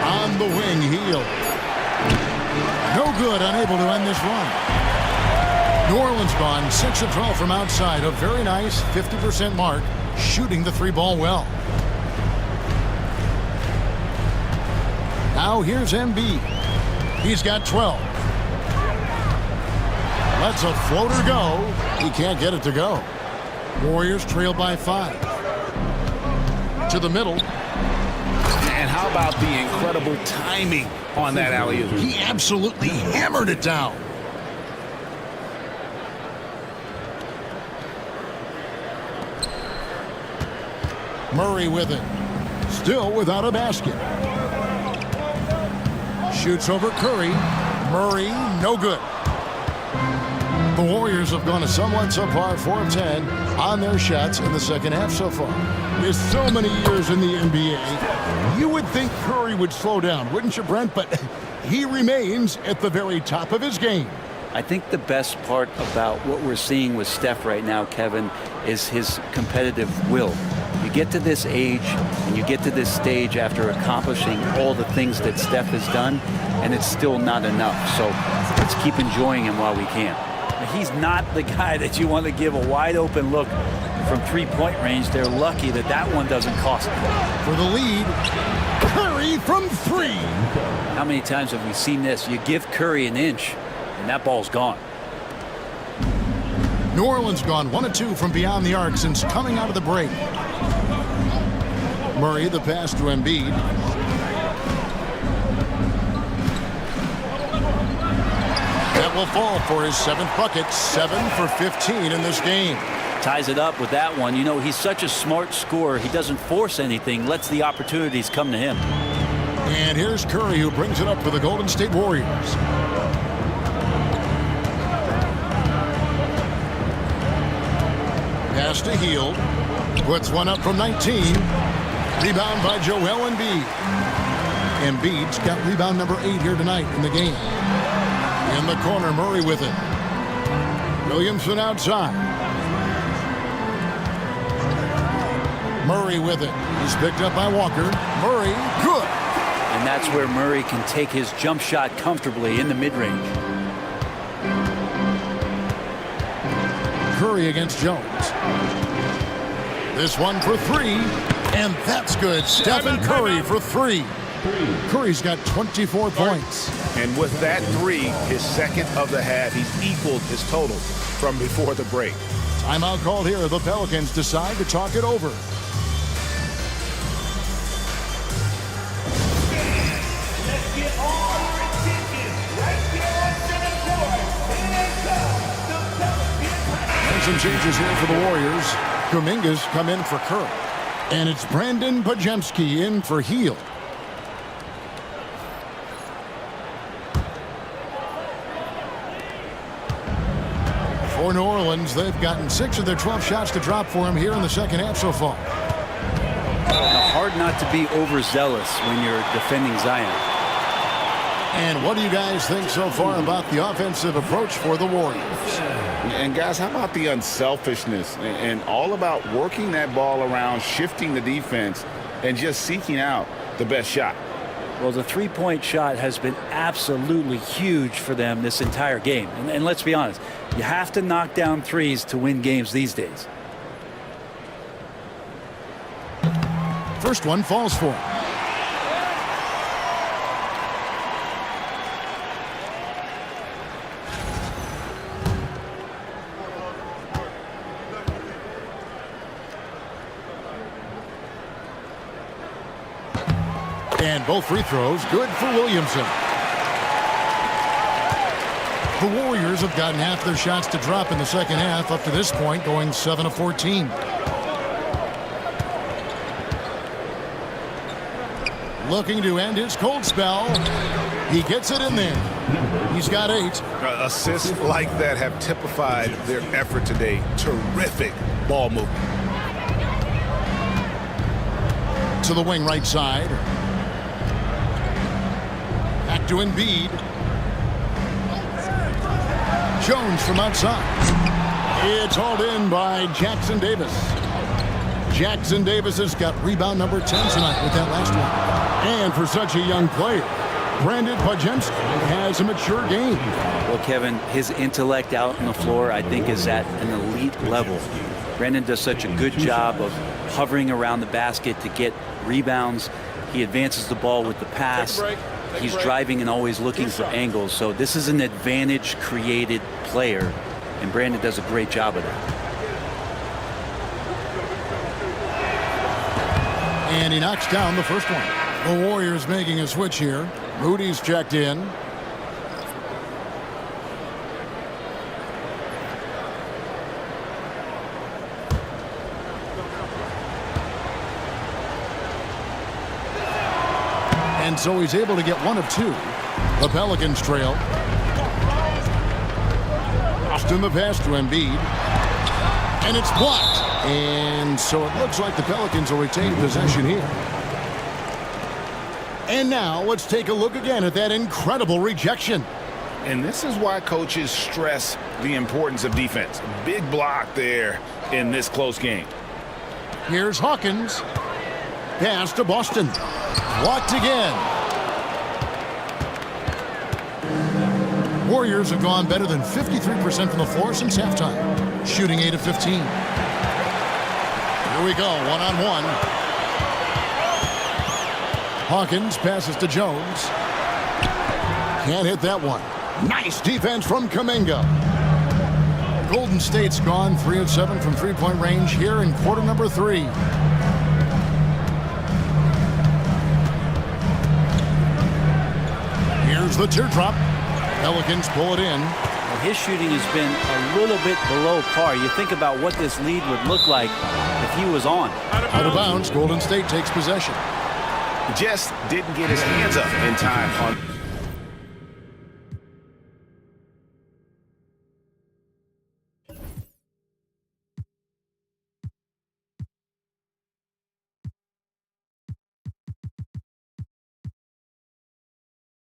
On the wing, Hield. No good, unable to end this run. New Orleans gone 6 of 12 from outside. A very nice 50% mark, shooting the 3-ball well. Now here's Embiid. He's got 12. Lets a floater go. He can't get it to go. Warriors trail by 5. To the middle. And how about the incredible timing on that alley-oop? He absolutely hammered it down. Murray with it. Still without a basket. Shoots over Curry. Murray, no good. The Warriors have gone a somewhat subpar 4 of 10 on their shots in the second half so far. With so many years in the NBA, you would think Curry would slow down, wouldn't you, Brent? But he remains at the very top of his game. I think the best part about what we're seeing with Steph right now, Kevin, is his competitive will. You get to this age and you get to this stage after accomplishing all the things that Steph has done, and it's still not enough. So let's keep enjoying him while we can. He's not the guy that you want to give a wide open look from 3-point range. They're lucky that that one doesn't cost them. For the lead, Curry from 3. How many times have we seen this? You give Curry an inch and that ball's gone. New Orleans gone 1 of 2 from beyond the arc since coming out of the break. Murray, the pass to Embiid. That will fall for his 7th bucket. 7 for 15 in this game. Ties it up with that one. You know, he's such a smart scorer. He doesn't force anything, lets the opportunities come to him. And here's Curry, who brings it up for the Golden State Warriors. Pass to Hield. Puts one up from 19. Rebound by Joel Embiid. Embiid's got rebound number 8 here tonight in the game. In the corner, Murray with it. Williamson outside. Murray with it. He's picked up by Walker. Murray, good. And that's where Murray can take his jump shot comfortably in the mid-range. Curry against Jones. This one for 3, and that's good. Stephen Curry for 3. Curry's got 24 points. And with that 3, his second of the half, he's equaled his total from before the break. Timeout called here. The Pelicans decide to talk it over. Let's get all your attention right here on center court. Here comes the Pelicans. And some changes here for the Warriors. Kuminga's come in for Curry. And it's Brandon Podziemski in for Hield. For New Orleans, they've gotten 6 of their 12 shots to drop for him here in the second half so far. Hard not to be overzealous when you're defending Zion. And what do you guys think so far about the offensive approach for the Warriors? And guys, how about the unselfishness and all about working that ball around, shifting the defense, and just seeking out the best shot? Well, the three-point shot has been absolutely huge for them this entire game. And let's be honest, you have to knock down threes to win games these days. First one falls for him. And both free throws good for Williamson. The Warriors have gotten half their shots to drop in the second half up to this point, going 7 of 14. Looking to end his cold spell. He gets it in there. He's got 8. Assists like that have typified their effort today. Terrific ball movement. To the wing right side. Back to Embiid. Jones from outside. It's hauled in by Jackson Davis. Jackson Davis has got rebound number 10 tonight with that last one. And for such a young player, Brandon Pajemski has a mature game. Well, Kevin, his intellect out on the floor, I think, is at an elite level. Brandon does such a good job of hovering around the basket to get rebounds. He advances the ball with the pass. He's driving and always looking for angles. So this is an advantage-created player, and Brandon does a great job of that. And he knocks down the first one. The Warriors making a switch here. Moody's checked in. And so he's able to get 1 of 2. The Pelicans trail. Austin the pass to Embiid. And it's blocked. And so it looks like the Pelicans will retain possession here. And now let's take a look again at that incredible rejection. And this is why coaches stress the importance of defense. Big block there in this close game. Here's Hawkins. Pass to Boston. Blocked again. Warriors have gone better than 53% from the floor since halftime. Shooting 8 of 15. Here we go, one-on-one. Hawkins passes to Jones. Can't hit that one. Nice defense from Kuminga. Golden State's gone 3 of 7 from three-point range here in quarter number 3. Here's the teardrop. Pelicans pull it in. Well, his shooting has been a little bit below par. You think about what this lead would look like if he was on. Out of bounds, Golden State takes possession. Just didn't get his hands up in time on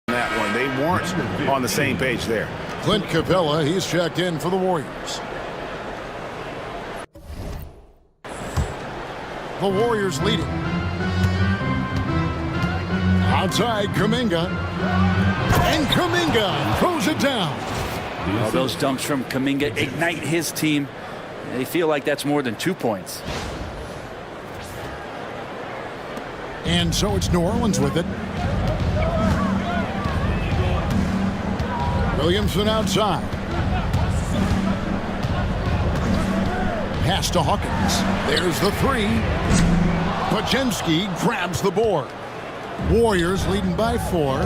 that one. They weren't on the same page there. Clint Capella, he's checked in for the Warriors. The Warriors leading. Outside, Kuminga. And Kuminga throws it down. Well, those dumps from Kuminga ignite his team. They feel like that's more than 2 points. And so it's New Orleans with it. Williamson outside. Pass to Hawkins. There's the 3. Pajemski grabs the board. Warriors leading by 4.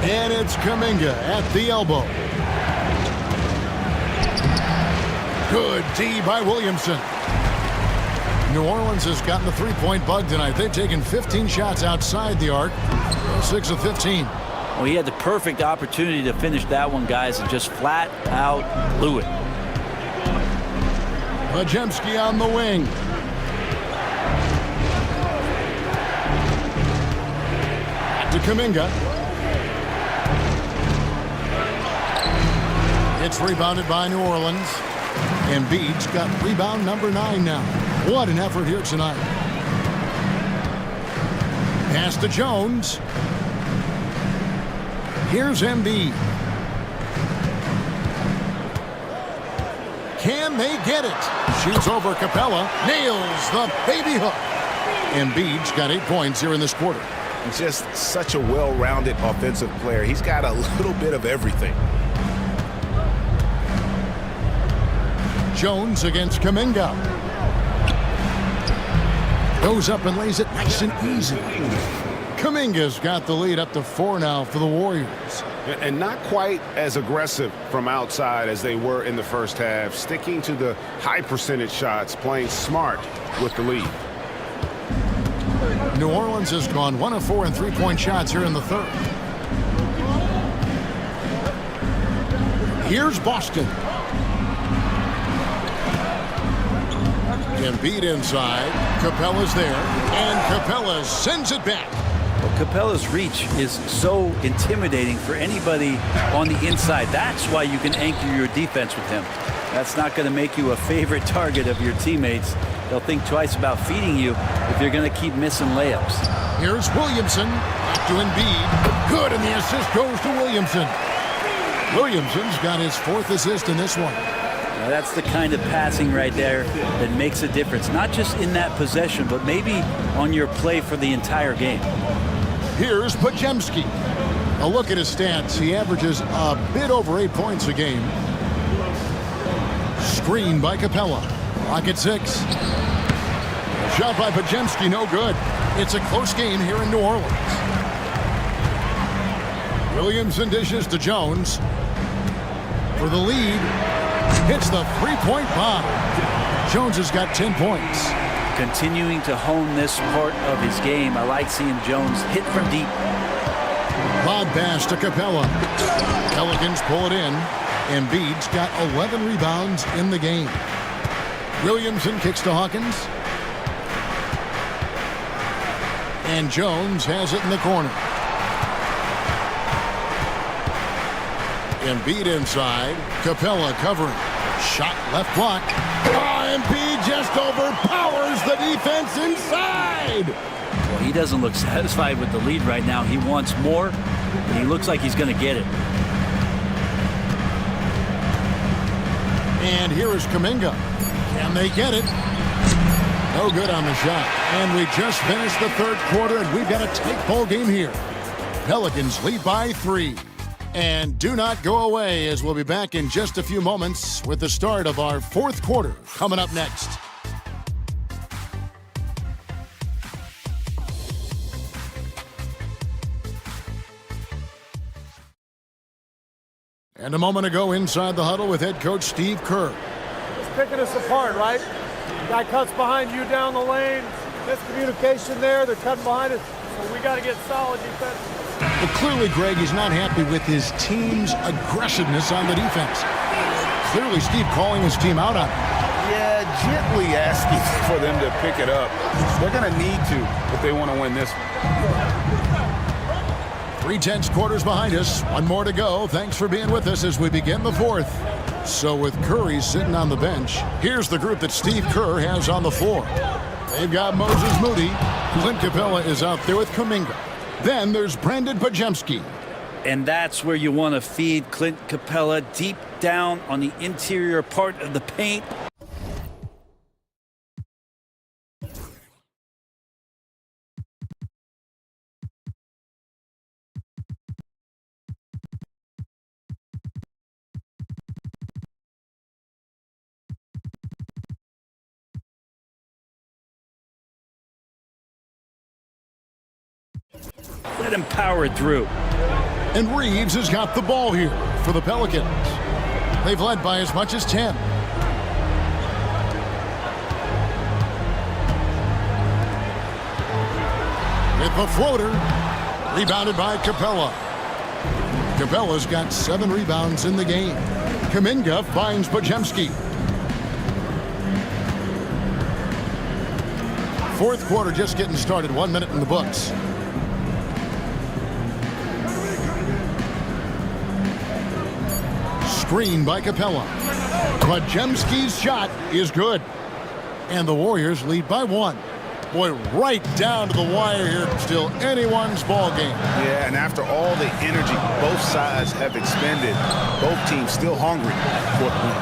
And it's Kuminga at the elbow. Good D by Williamson. New Orleans has gotten the three-point bug tonight. They've taken 15 shots outside the arc. 6 of 15. Well, he had the perfect opportunity to finish that one, guys, and just flat out blew it. Pajemski on the wing. Back to Kuminga. It's rebounded by New Orleans. Embiid's got rebound number 9 now. What an effort here tonight. Pass to Jones. Here's Embiid. Can they get it? Shoots over Capella. Nails the baby hook. Embiid's got 8 points here in this quarter. He's just such a well-rounded offensive player. He's got a little bit of everything. Jones against Kuminga. Goes up and lays it nice and easy. Kuminga's got the lead up to 4 now for the Warriors. And not quite as aggressive from outside as they were in the first half, sticking to the high percentage shots, playing smart with the lead. New Orleans has gone 1 of 4 in three-point shots here in the third. Here's Boston. Embiid inside. Capella's there. And Capella sends it back. Well, Capella's reach is so intimidating for anybody on the inside. That's why you can anchor your defense with him. That's not going to make you a favorite target of your teammates. They'll think twice about feeding you if you're going to keep missing layups. Here's Williamson. Back to Embiid. Good, and the assist goes to Williamson. Williamson's got his 4th assist in this one. Now that's the kind of passing right there that makes a difference, not just in that possession, but maybe on your play for the entire game. Here's Podziemski. A look at his stats. He averages a bit over 8 points a game. Screen by Capella. Rocket 6. Shot by Podziemski, no good. It's a close game here in New Orleans. Williamson dishes to Jones. For the lead. Hits the three-point bomb. Jones has got 10 points. Continuing to hone this part of his game. I like seeing Jones hit from deep. Lob pass to Capella. Pelicans pull it in. Embiid's got 11 rebounds in the game. Williamson kicks to Hawkins. And Jones has it in the corner. Embiid inside. Capella covering. Shot left block. Oh, Embiid just overpowers the defense inside. Well, he doesn't look satisfied with the lead right now. He wants more, and he looks like he's going to get it. And here is Kuminga. Can they get it? No good on the shot. And we just finished the third quarter, and we've got a tight ball game here. Pelicans lead by 3. And do not go away, as we'll be back in just a few moments with the start of our fourth quarter coming up next. And a moment ago inside the huddle with head coach Steve Kerr. It's picking us apart, right? Guy cuts behind you down the lane. Miscommunication there. They're cutting behind us. So we got to get solid defense. But clearly, Greg, he's not happy with his team's aggressiveness on the defense. Clearly, Steve calling his team out on it. Yeah, gently asking for them to pick it up. They're going to need to if they want to win this one. 3/10 quarters behind us. One more to go. Thanks for being with us as we begin the fourth. So with Curry sitting on the bench, here's the group that Steve Kerr has on the floor. They've got Moses Moody. Clint Capella is out there with Kuminga. Then there's Brandon Podziemski. And that's where you want to feed Clint Capella, deep down on the interior part of the paint. Let him power through. And Reeves has got the ball here for the Pelicans. They've led by as much as 10. With the floater, rebounded by Capella. Capella's got 7 rebounds in the game. Kuminga finds Podziemski. Fourth quarter just getting started. 1 minute in the books. screen by Capella. Podziemski's shot is good. And the Warriors lead by 1. Boy, right down to the wire here. Still anyone's ball game. Yeah, and after all the energy both sides have expended, both teams still hungry for the win.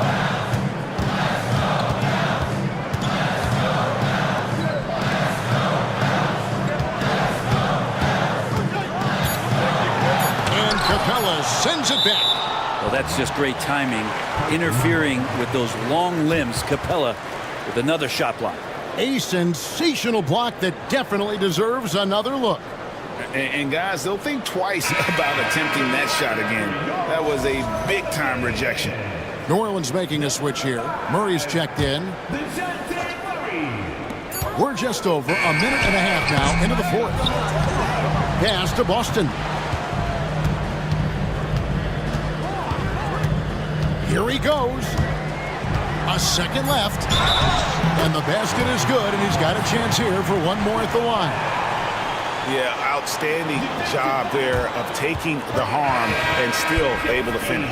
And Capella sends it back. Well, that's just great timing. Interfering with those long limbs. Capella with another shot block. A sensational block that definitely deserves another look. And guys, they'll think twice about attempting that shot again. That was a big-time rejection. New Orleans making a switch here. Murray's checked in. We're just over a minute and a half now into the fourth. Pass to Boston. Here he goes. A second left. And the basket is good, and he's got a chance here for one more at the line. Yeah, outstanding job there of taking the harm and still able to finish.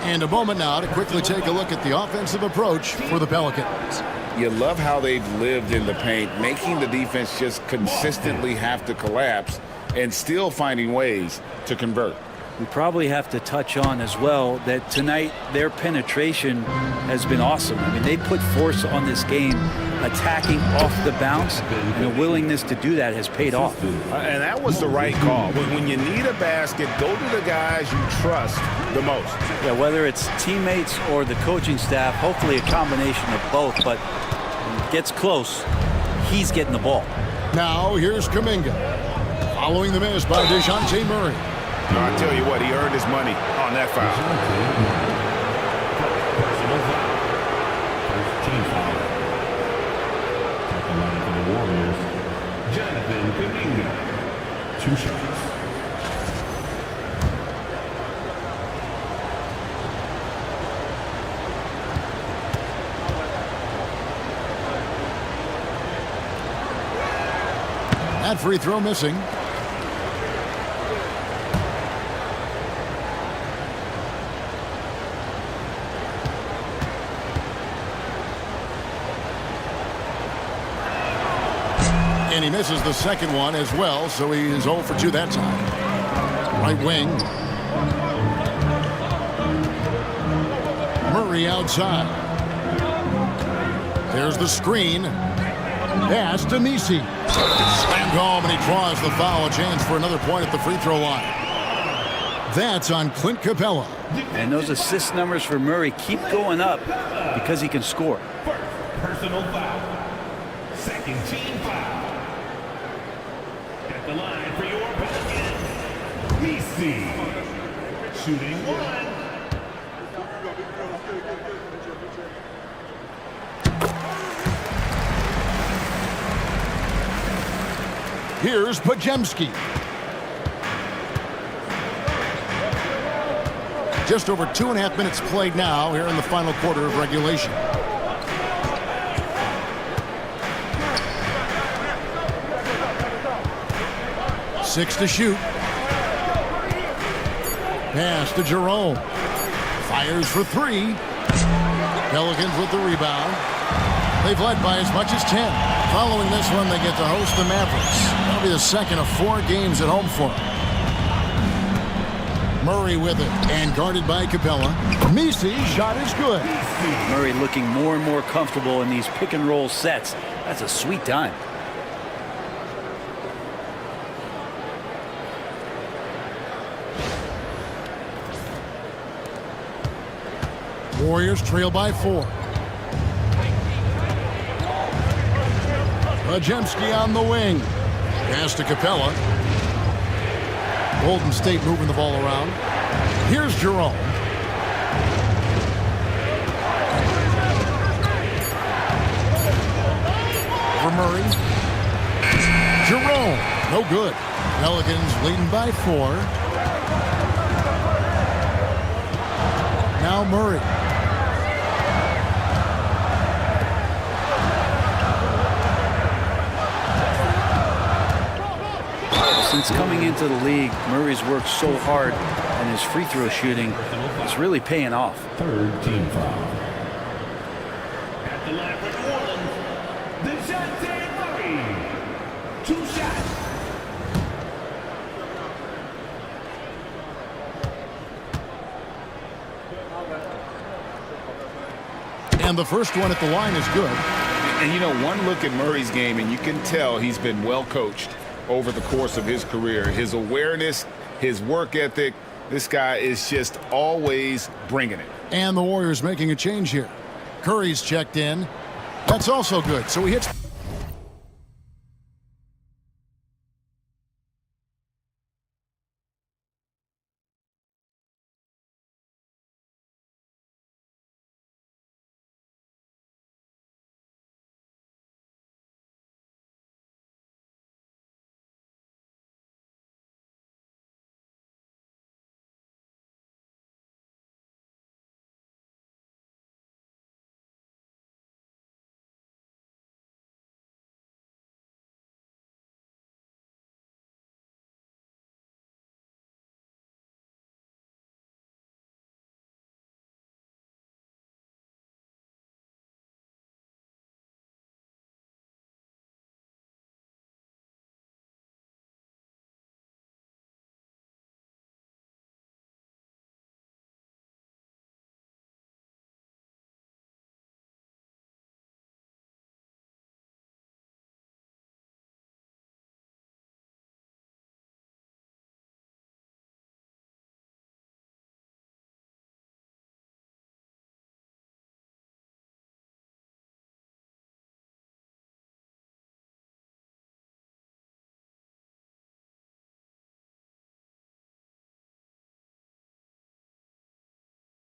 And a moment now to quickly take a look at the offensive approach for the Pelicans. You love how they've lived in the paint, making the defense just consistently have to collapse and still finding ways to convert. We probably have to touch on as well that tonight their penetration has been awesome. I mean, they put force on this game, attacking off the bounce, and the willingness to do that has paid off. And that was the right call. When you need a basket, go to the guys you trust the most. Yeah, whether it's teammates or the coaching staff, hopefully a combination of both, but when it gets close, he's getting the ball. Now here's Kuminga. Following the miss by DeJounte Murray. I'll tell you what, he earned his money on that foul. First team foul. Second line for the Warriors, Jonathan Kuminga. 2 shots. That free throw missing. And he misses the second one as well, so he is 0 for 2 that time. Right wing. Murray outside. There's the screen. Pass to Misi. Slammed home, and he draws the foul. A chance for another point at the free throw line. That's on Clint Capella. And those assist numbers for Murray keep going up because he can score. Personal foul. Second team foul. At the line for your Pelicans, BC. Shooting 1. Here's Podziemski. Just over 2.5 minutes played now here in the final quarter of regulation. Six to shoot. Pass to Jerome. Fires for 3. Pelicans with the rebound. They've led by as much as 10. Following this one, they get to host the Mavericks. That'll be the second of 4 games at home for them. Murray with it, and guarded by Capella. Misi's shot is good. Murray looking more and more comfortable in these pick and roll sets. That's a sweet time. Warriors trail by 4. Podziemski on the wing. Pass to Capella. Golden State moving the ball around. Here's Jerome. For Murray. Jerome. No good. Pelicans leading by 4. Now Murray. Since coming into the league, Murray's worked so hard, and his free throw shooting is really paying off. Third team foul. At the line for New Orleans, DeJounte Murray. 2 shots. And the first one at the line is good. And, you know, one look at Murray's game, and you can tell he's been well coached over the course of his career. His awareness, his work ethic, this guy is just always bringing it. And the Warriors making a change here. Curry's checked in. That's also good. So he hits.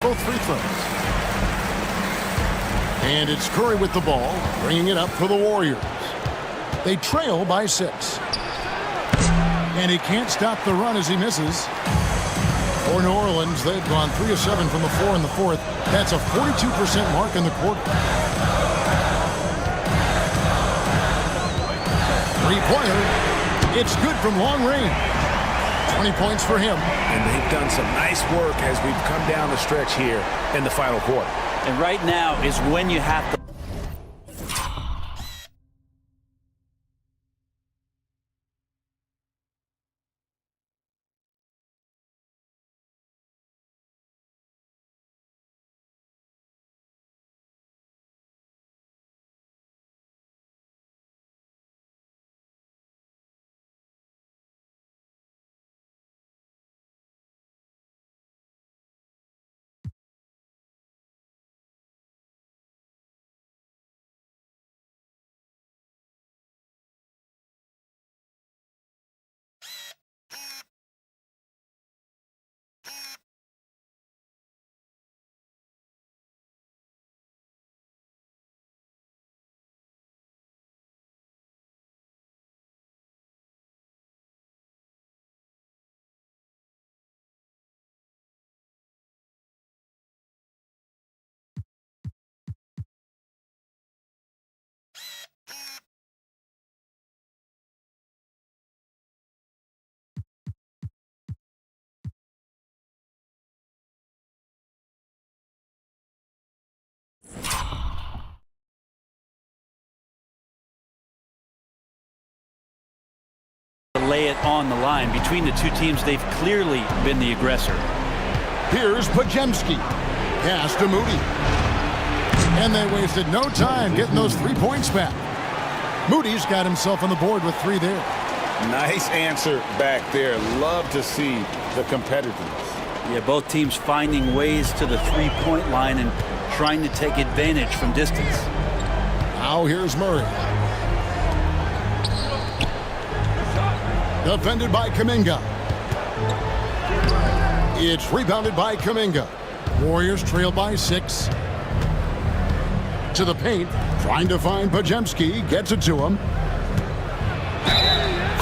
Both free throws. And it's Curry with the ball, bringing it up for the Warriors. They trail by 6. And he can't stop the run as he misses. For New Orleans, they've gone 3 of 7 from the floor in the fourth. That's a 42% mark in the quarter. Three-pointer. It's good from long range. 20 points for him. And they've done some nice work as we've come down the stretch here in the final quarter. And right now is when you have to. Lay it on the line. Between the two teams, they've clearly been the aggressor. Here's Pajemski. Pass to Moody. And they wasted no time getting those 3 points back. Moody's got himself on the board with 3 there. Nice answer back there. Love to see the competitiveness. Yeah, both teams finding ways to the 3-point line and trying to take advantage from distance. Now here's Murray. Defended by Kuminga. It's rebounded by Kuminga. Warriors trail by 6. To the paint, trying to find Pajemski. Gets it to him.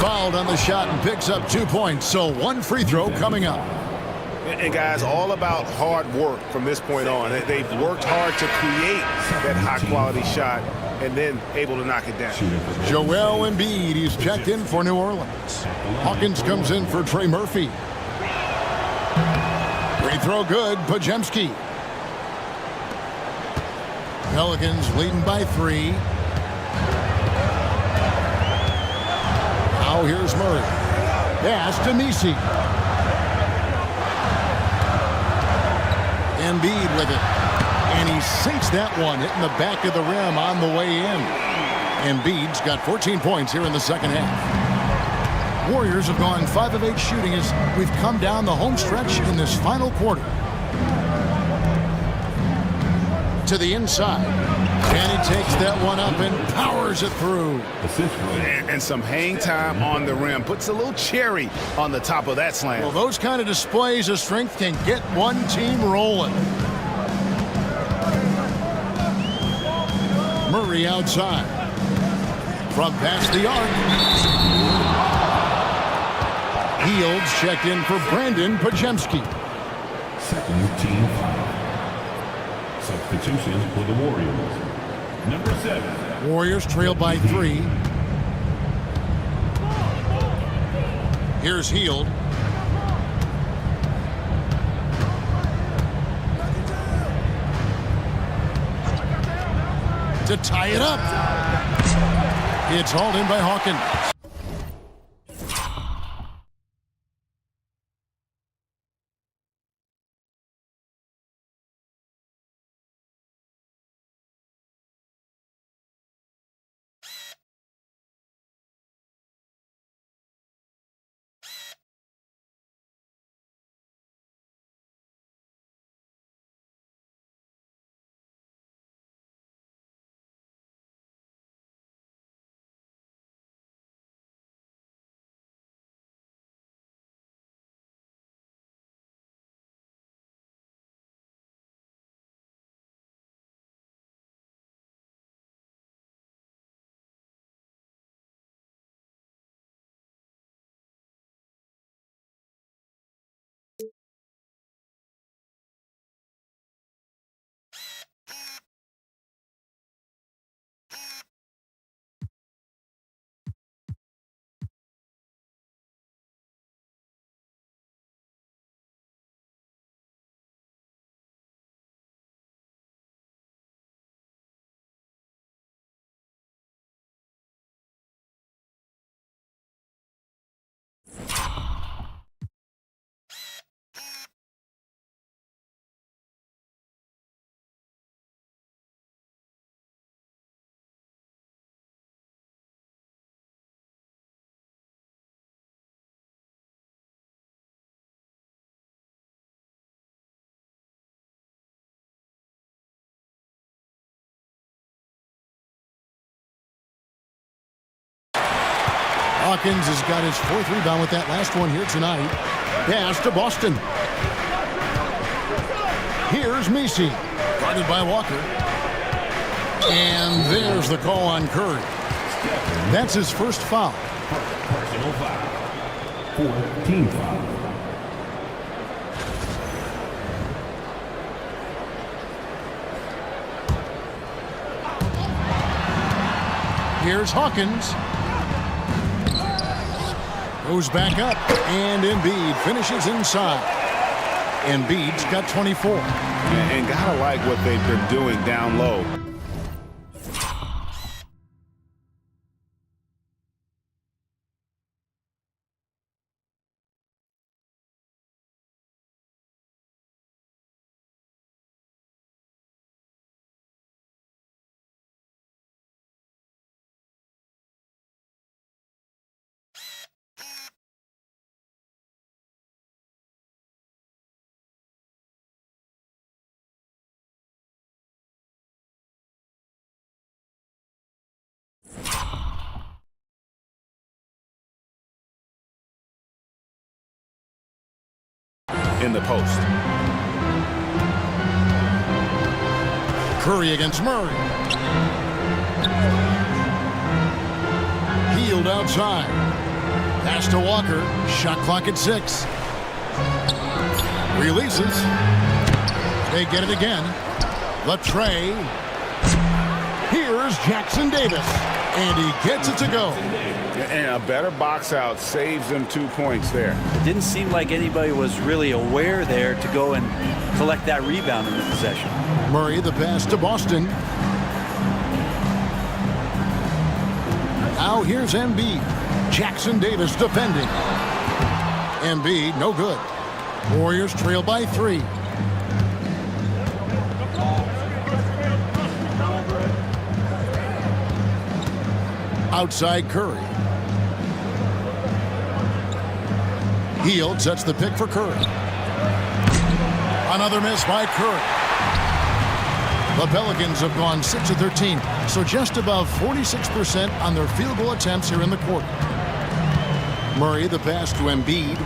Fouled on the shot and picks up 2 points. So 1 free throw coming up. And guys, all about hard work from this point on. They've worked hard to create that high-quality shot and then able to knock it down. Joel Embiid, he's checked in for New Orleans. Hawkins comes in for Trey Murphy. Free throw good, Pajemski. Pelicans leading by 3. Now here's Murray. Pass to Messi. Embiid with it. And he sinks that one, hitting the back of the rim on the way in. Embiid's got 14 points here in the second half. Warriors have gone 5 of 8 shooting as we've come down the home stretch in this final quarter. To the inside. And he takes that one up and powers it through. And some hang time on the rim. Puts a little cherry on the top of that slam. Well, those kind of displays of strength can get one team rolling. Murray outside. From past the arc. Fields checked in for Brandon Pajemski. Second team foul. Substitutions for the Warriors. Number 7. Warriors trail by 3. Here's Hield. To tie it up. It's hauled in by Hawkins. Hawkins has got his 4th rebound with that last one here tonight. Pass to Boston. Here's Messi, guarded by Walker. And there's the call on Curry. That's his first foul. Personal foul. 4th team foul. Here's Hawkins. Goes back up, and Embiid finishes inside. Embiid's got 24. And gotta like what they've been doing down low. In the post. Curry against Murray. Hield outside. Pass to Walker. Shot clock at 6. Releases. They get it again. The tray. Here's Jackson Davis. And he gets it to go. And a better box out saves them 2 points there. It didn't seem like anybody was really aware there to go and collect that rebound in the possession. Murray the pass to Boston. Now here's Embiid. Jackson Davis defending. Embiid, no good. Warriors trail by 3. Outside Curry. Hield sets the pick for Curry. Another miss by Curry. The Pelicans have gone 6 of 13, so just above 46% on their field goal attempts here in the quarter. Murray the pass to Embiid.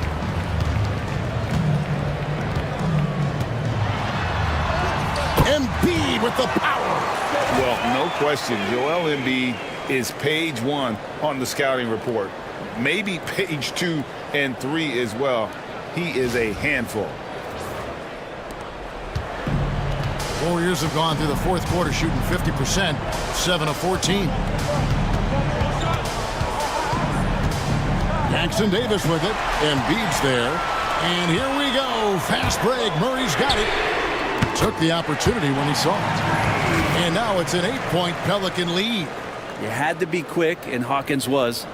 Embiid with the power. Well, no question, Joel Embiid is page 1 on the scouting report. Maybe page 2 and 3 as well. He is a handful. Warriors have gone through the fourth quarter shooting 50%, 7 of 14. Jackson Davis with it. Embiid's there. And here we go. Fast break. Murray's got it. Took the opportunity when he saw it. And now it's an 8-point Pelican lead. You had to be quick, and Hawkins was.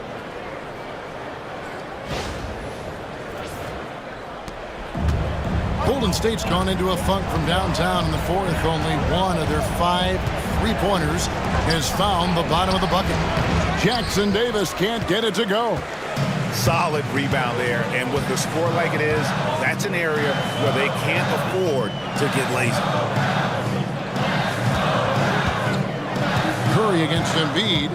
Golden State's gone into a funk from downtown in the fourth. Only one of their 5 3-pointers has found the bottom of the bucket. Jackson Davis can't get it to go. Solid rebound there, and with the score like it is, that's an area where they can't afford to get lazy. Curry against Embiid.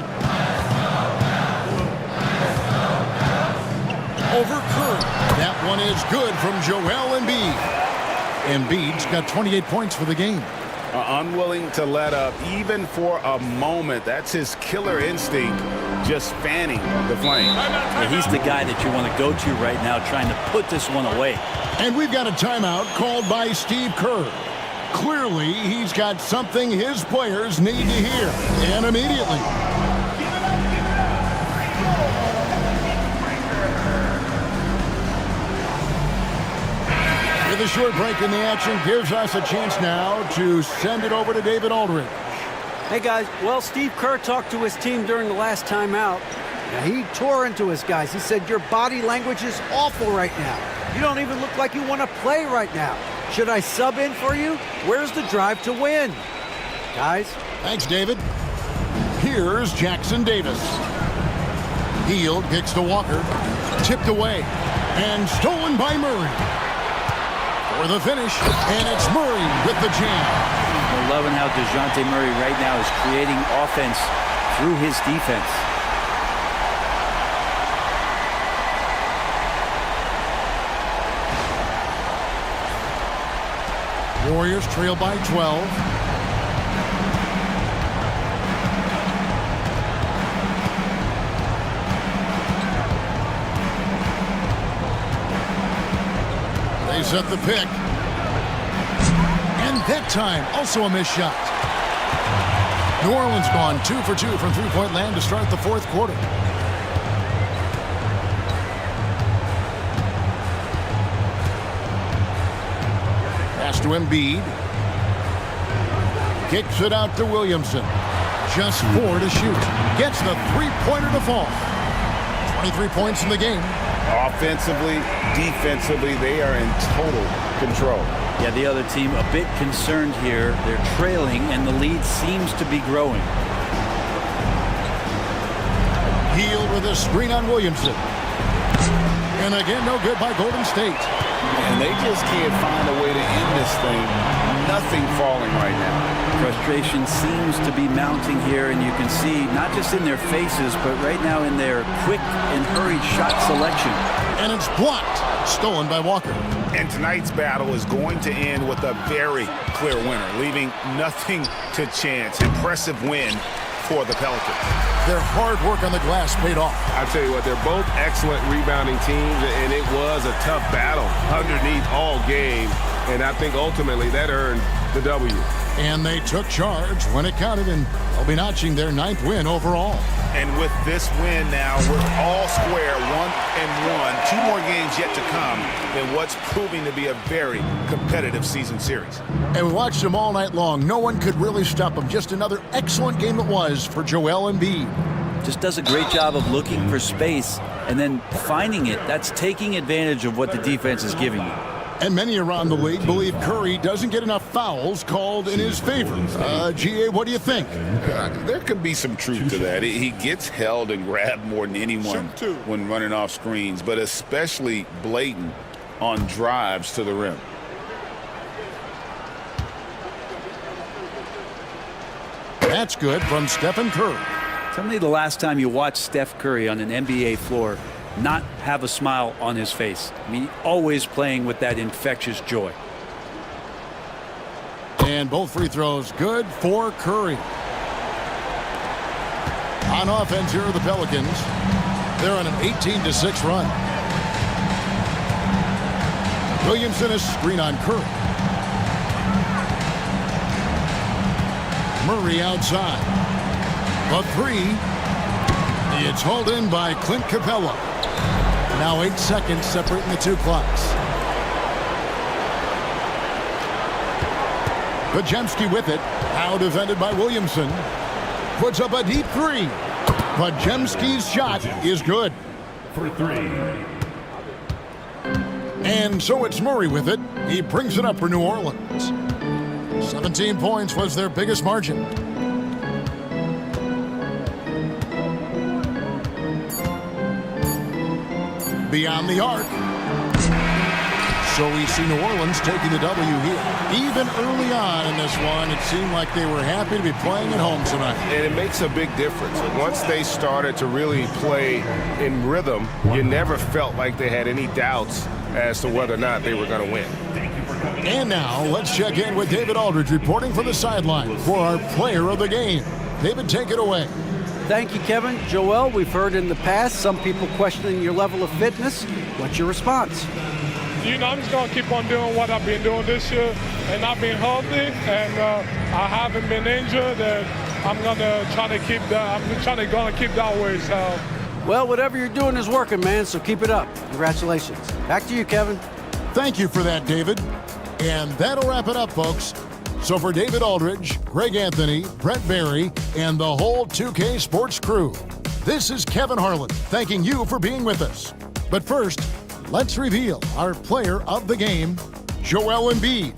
Over Curry. That one is good from Joel Embiid. Embiid's got 28 points for the game. Unwilling to let up even for a moment. That's his killer instinct, just fanning the flame. Yeah, he's the guy that you want to go to right now, trying to put this one away. And we've got a timeout called by Steve Kerr. Clearly, he's got something his players need to hear, and immediately. With a short break in the action gives us a chance now to send it over to David Aldridge. Hey, guys. Well, Steve Kerr talked to his team during the last timeout. Now, he tore into his guys. He said, your body language is awful right now. You don't even look like you want to play right now. Should I sub in for you? Where's the drive to win? Guys? Thanks, David. Here's Jackson Davis. Hield kicks to Walker. Tipped away. And stolen by Murray. For the finish. And it's Murray with the jam. I'm loving how DeJounte Murray right now is creating offense through his defense. Warriors trail by 12. They set the pick. And that time, also a missed shot. New Orleans gone 2 for 2 from three-point land to start the fourth quarter. To Embiid. Kicks it out to Williamson. Just 4 to shoot. Gets the three-pointer to fall. 23 points in the game. Offensively, defensively, they are in total control. Yeah, the other team a bit concerned here. They're trailing, and the lead seems to be growing. Hield with a screen on Williamson. And again, no good by Golden State. And they just can't find a way to end this thing. Nothing falling right now. Frustration seems to be mounting here, and you can see not just in their faces, but right now in their quick and hurried shot selection. And it's blocked. Stolen by Walker. And tonight's battle is going to end with a very clear winner, leaving nothing to chance. Impressive win for the Pelicans. Their hard work on the glass paid off. I tell you what, they're both excellent rebounding teams, and it was a tough battle underneath all game, and I think ultimately that earned the W. And they took charge when it counted, and they'll be notching their 9th win overall. And with this win now, we're all square, 1-1. 2 more games yet to come in what's proving to be a very competitive season series. And we watched them all night long. No one could really stop them. Just another excellent game it was for Joel Embiid. Just does a great job of looking for space and then finding it. That's taking advantage of what the defense is giving you. And many around the league believe Curry doesn't get enough fouls called in his favor. GA, what do you think? There could be some truth to that. He gets held and grabbed more than anyone when running off screens, but especially blatant on drives to the rim. That's good from Stephen Curry. Tell me the last time you watched Steph Curry on an NBA floor not have a smile on his face. I mean, always playing with that infectious joy. And both free throws good for Curry. On offense, here are the Pelicans. They're on an 18-6 run. Williamson is screen on Curry. Murray outside. A 3. It's hauled in by Clint Capella. Now 8 seconds separating the two clocks. Podziemski with it. Now defended by Williamson. Puts up a deep 3. Podziemski's shot is good. For 3. And so it's Murray with it. He brings it up for New Orleans. 17 points was their biggest margin. Beyond the arc. So we see New Orleans taking the W here. Even early on in this one, it seemed like they were happy to be playing at home tonight. And it makes a big difference. Once they started to really play in rhythm, you never felt like they had any doubts as to whether or not they were going to win. And now let's check in with David Aldridge reporting from the sideline for our player of the game. David, take it away. Thank you, Kevin. Joel, we've heard in the past some people questioning your level of fitness. What's your response? You know, I'm just going to keep on doing what I've been doing this year and I've been healthy and I haven't been injured and I'm going to try to keep that. I'm going to keep that way. So. Well, whatever you're doing is working, man, so keep it up. Congratulations. Back to you, Kevin. Thank you for that, David. And that'll wrap it up, folks. So for David Aldridge, Greg Anthony, Brett Barry, and the whole 2K Sports crew, this is Kevin Harlan thanking you for being with us. But first, let's reveal our player of the game, Joel Embiid.